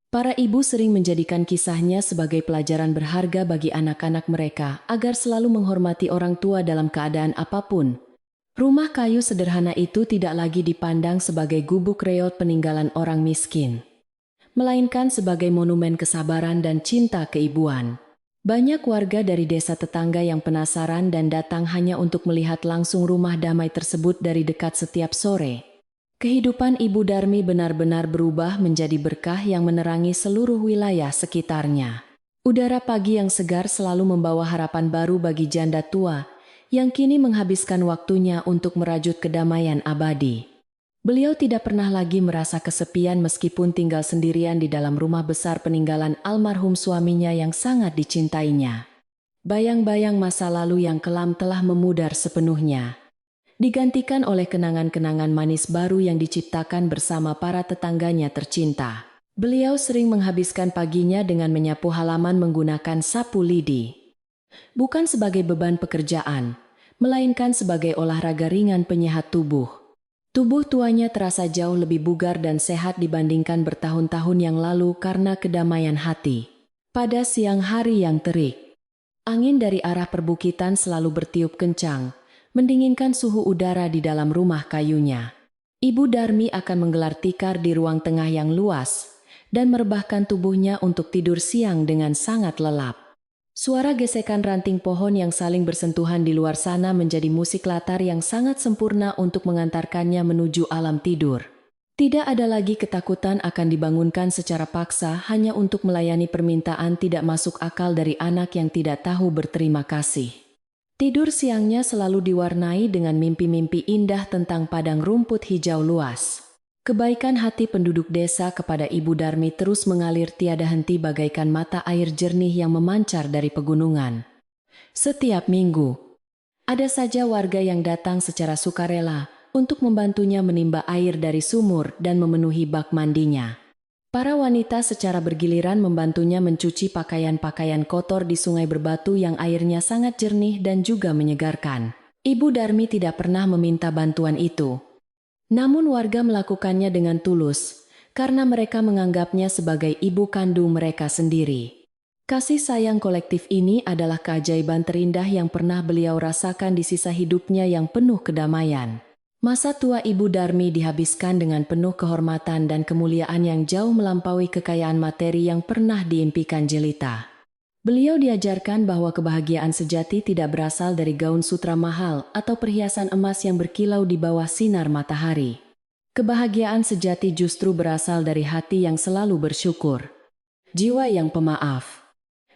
Para ibu sering menjadikan kisahnya sebagai pelajaran berharga bagi anak-anak mereka agar selalu menghormati orang tua dalam keadaan apapun. Rumah kayu sederhana itu tidak lagi dipandang sebagai gubuk reot peninggalan orang miskin, melainkan sebagai monumen kesabaran dan cinta keibuan. Banyak warga dari desa tetangga yang penasaran dan datang hanya untuk melihat langsung rumah damai tersebut dari dekat setiap sore. Kehidupan Ibu Darmi benar-benar berubah menjadi berkah yang menerangi seluruh wilayah sekitarnya. Udara pagi yang segar selalu membawa harapan baru bagi janda tua yang kini menghabiskan waktunya untuk merajut kedamaian abadi. Beliau tidak pernah lagi merasa kesepian meskipun tinggal sendirian di dalam rumah besar peninggalan almarhum suaminya yang sangat dicintainya. Bayang-bayang masa lalu yang kelam telah memudar sepenuhnya, digantikan oleh kenangan-kenangan manis baru yang diciptakan bersama para tetangganya tercinta. Beliau sering menghabiskan paginya dengan menyapu halaman menggunakan sapu lidi. Bukan sebagai beban pekerjaan, melainkan sebagai olahraga ringan penyehat tubuh. Tubuh tuanya terasa jauh lebih bugar dan sehat dibandingkan bertahun-tahun yang lalu karena kedamaian hati. Pada siang hari yang terik, angin dari arah perbukitan selalu bertiup kencang, mendinginkan suhu udara di dalam rumah kayunya. Ibu Darmi akan menggelar tikar di ruang tengah yang luas dan merebahkan tubuhnya untuk tidur siang dengan sangat lelap. Suara gesekan ranting pohon yang saling bersentuhan di luar sana menjadi musik latar yang sangat sempurna untuk mengantarkannya menuju alam tidur. Tidak ada lagi ketakutan akan dibangunkan secara paksa hanya untuk melayani permintaan tidak masuk akal dari anak yang tidak tahu berterima kasih. Tidur siangnya selalu diwarnai dengan mimpi-mimpi indah tentang padang rumput hijau luas. Kebaikan hati penduduk desa kepada Ibu Darmi terus mengalir tiada henti bagaikan mata air jernih yang memancar dari pegunungan. Setiap minggu, ada saja warga yang datang secara sukarela untuk membantunya menimba air dari sumur dan memenuhi bak mandinya. Para wanita secara bergiliran membantunya mencuci pakaian-pakaian kotor di sungai berbatu yang airnya sangat jernih dan juga menyegarkan. Ibu Darmi tidak pernah meminta bantuan itu. Namun warga melakukannya dengan tulus, karena mereka menganggapnya sebagai ibu kandung mereka sendiri. Kasih sayang kolektif ini adalah keajaiban terindah yang pernah beliau rasakan di sisa hidupnya yang penuh kedamaian. Masa tua Ibu Darmi dihabiskan dengan penuh kehormatan dan kemuliaan yang jauh melampaui kekayaan materi yang pernah diimpikan jelita. Beliau diajarkan bahwa kebahagiaan sejati tidak berasal dari gaun sutra mahal atau perhiasan emas yang berkilau di bawah sinar matahari. Kebahagiaan sejati justru berasal dari hati yang selalu bersyukur, jiwa yang pemaaf,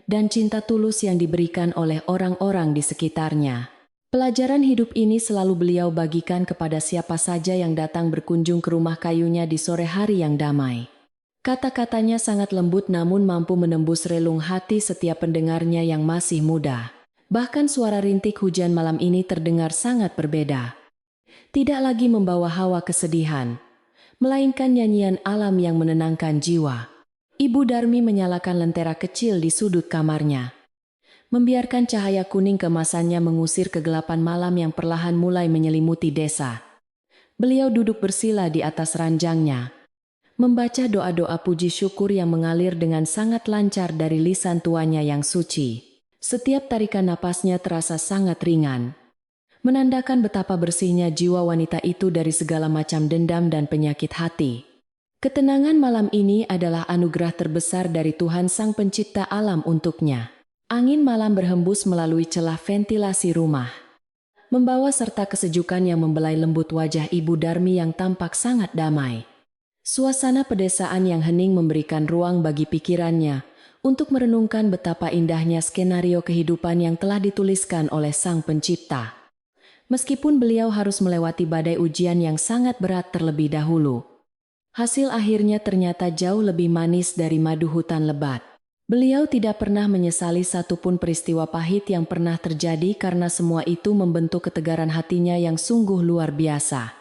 dan cinta tulus yang diberikan oleh orang-orang di sekitarnya. Pelajaran hidup ini selalu beliau bagikan kepada siapa saja yang datang berkunjung ke rumah kayunya di sore hari yang damai. Kata-katanya sangat lembut namun mampu menembus relung hati setiap pendengarnya yang masih muda. Bahkan suara rintik hujan malam ini terdengar sangat berbeda. Tidak lagi membawa hawa kesedihan, melainkan nyanyian alam yang menenangkan jiwa. Ibu Darmi menyalakan lentera kecil di sudut kamarnya, membiarkan cahaya kuning keemasannya mengusir kegelapan malam yang perlahan mulai menyelimuti desa. Beliau duduk bersila di atas ranjangnya, membaca doa-doa puji syukur yang mengalir dengan sangat lancar dari lisan tuanya yang suci. Setiap tarikan napasnya terasa sangat ringan, menandakan betapa bersihnya jiwa wanita itu dari segala macam dendam dan penyakit hati. Ketenangan malam ini adalah anugerah terbesar dari Tuhan Sang Pencipta alam untuknya. Angin malam berhembus melalui celah ventilasi rumah, membawa serta kesejukan yang membelai lembut wajah Ibu Darmi yang tampak sangat damai. Suasana pedesaan yang hening memberikan ruang bagi pikirannya untuk merenungkan betapa indahnya skenario kehidupan yang telah dituliskan oleh Sang Pencipta. Meskipun beliau harus melewati badai ujian yang sangat berat terlebih dahulu, hasil akhirnya ternyata jauh lebih manis dari madu hutan lebat. Beliau tidak pernah menyesali satupun peristiwa pahit yang pernah terjadi karena semua itu membentuk ketegaran hatinya yang sungguh luar biasa.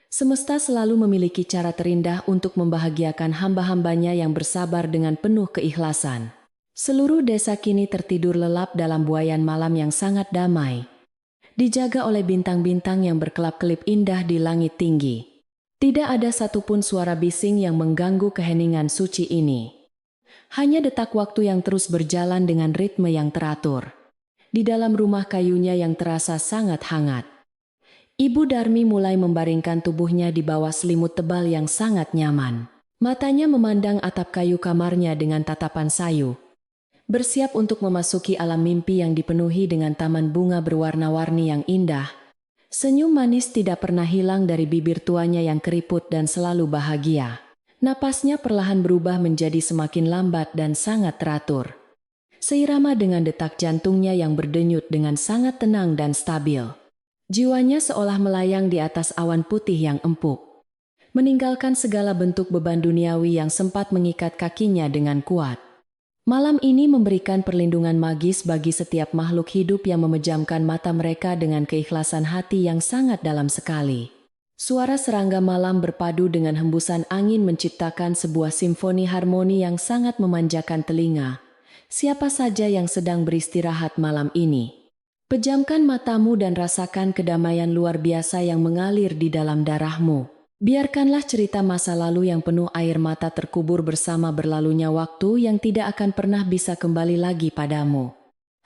Semesta selalu memiliki cara terindah untuk membahagiakan hamba-hambanya yang bersabar dengan penuh keikhlasan. Seluruh desa kini tertidur lelap dalam buaian malam yang sangat damai, dijaga oleh bintang-bintang yang berkelap-kelip indah di langit tinggi. Tidak ada satupun suara bising yang mengganggu keheningan suci ini. Hanya detak waktu yang terus berjalan dengan ritme yang teratur. Di dalam rumah kayunya yang terasa sangat hangat, Ibu Darmi mulai membaringkan tubuhnya di bawah selimut tebal yang sangat nyaman. Matanya memandang atap kayu kamarnya dengan tatapan sayu, Bersiap untuk memasuki alam mimpi yang dipenuhi dengan taman bunga berwarna-warni yang indah. Senyum manis tidak pernah hilang dari bibir tuanya yang keriput dan selalu bahagia. Napasnya perlahan berubah menjadi semakin lambat dan sangat teratur. Seirama dengan detak jantungnya yang berdenyut dengan sangat tenang dan stabil. Jiwanya seolah melayang di atas awan putih yang empuk, meninggalkan segala bentuk beban duniawi yang sempat mengikat kakinya dengan kuat. Malam ini memberikan perlindungan magis bagi setiap makhluk hidup yang memejamkan mata mereka dengan keikhlasan hati yang sangat dalam sekali. Suara serangga malam berpadu dengan hembusan angin menciptakan sebuah simfoni harmoni yang sangat memanjakan telinga. Siapa saja yang sedang beristirahat malam ini, pejamkan matamu dan rasakan kedamaian luar biasa yang mengalir di dalam darahmu. Biarkanlah cerita masa lalu yang penuh air mata terkubur bersama berlalunya waktu yang tidak akan pernah bisa kembali lagi padamu.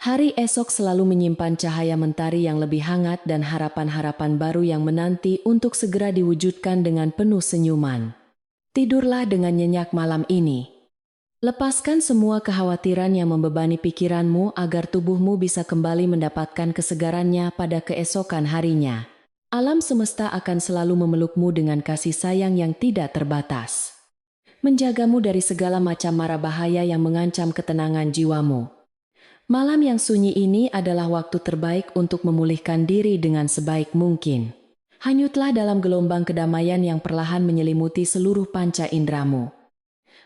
Hari esok selalu menyimpan cahaya mentari yang lebih hangat dan harapan-harapan baru yang menanti untuk segera diwujudkan dengan penuh senyuman. Tidurlah dengan nyenyak malam ini. Lepaskan semua kekhawatiran yang membebani pikiranmu agar tubuhmu bisa kembali mendapatkan kesegarannya pada keesokan harinya. Alam semesta akan selalu memelukmu dengan kasih sayang yang tidak terbatas. Menjagamu dari segala macam mara bahaya yang mengancam ketenangan jiwamu. Malam yang sunyi ini adalah waktu terbaik untuk memulihkan diri dengan sebaik mungkin. Hanyutlah dalam gelombang kedamaian yang perlahan menyelimuti seluruh panca indramu.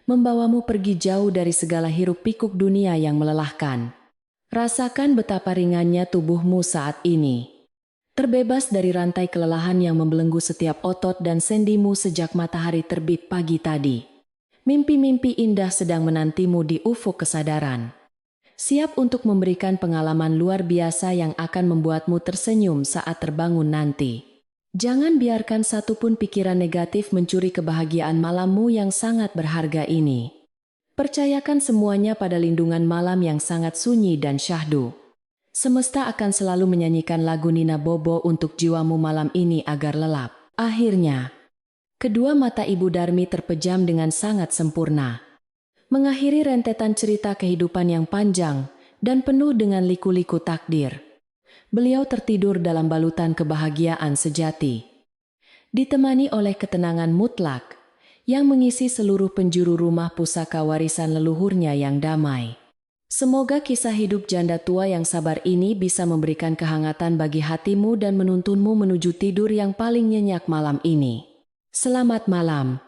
Membawamu pergi jauh dari segala hiruk pikuk dunia yang melelahkan. Rasakan betapa ringannya tubuhmu saat ini. Terbebas dari rantai kelelahan yang membelenggu setiap otot dan sendimu sejak matahari terbit pagi tadi. Mimpi-mimpi indah sedang menantimu di ufuk kesadaran. Siap untuk memberikan pengalaman luar biasa yang akan membuatmu tersenyum saat terbangun nanti. Jangan biarkan satupun pikiran negatif mencuri kebahagiaan malammu yang sangat berharga ini. Percayakan semuanya pada lindungan malam yang sangat sunyi dan syahdu. Semesta akan selalu menyanyikan lagu Nina Bobo untuk jiwamu malam ini agar lelap. Akhirnya, kedua mata Ibu Darmi terpejam dengan sangat sempurna. Mengakhiri rentetan cerita kehidupan yang panjang dan penuh dengan liku-liku takdir. Beliau tertidur dalam balutan kebahagiaan sejati. Ditemani oleh ketenangan mutlak yang mengisi seluruh penjuru rumah pusaka warisan leluhurnya yang damai. Semoga kisah hidup janda tua yang sabar ini bisa memberikan kehangatan bagi hatimu dan menuntunmu menuju tidur yang paling nyenyak malam ini. Selamat malam.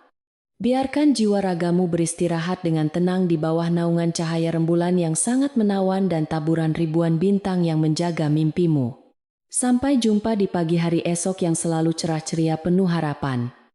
Biarkan jiwa ragamu beristirahat dengan tenang di bawah naungan cahaya rembulan yang sangat menawan dan taburan ribuan bintang yang menjaga mimpimu. Sampai jumpa di pagi hari esok yang selalu cerah ceria penuh harapan.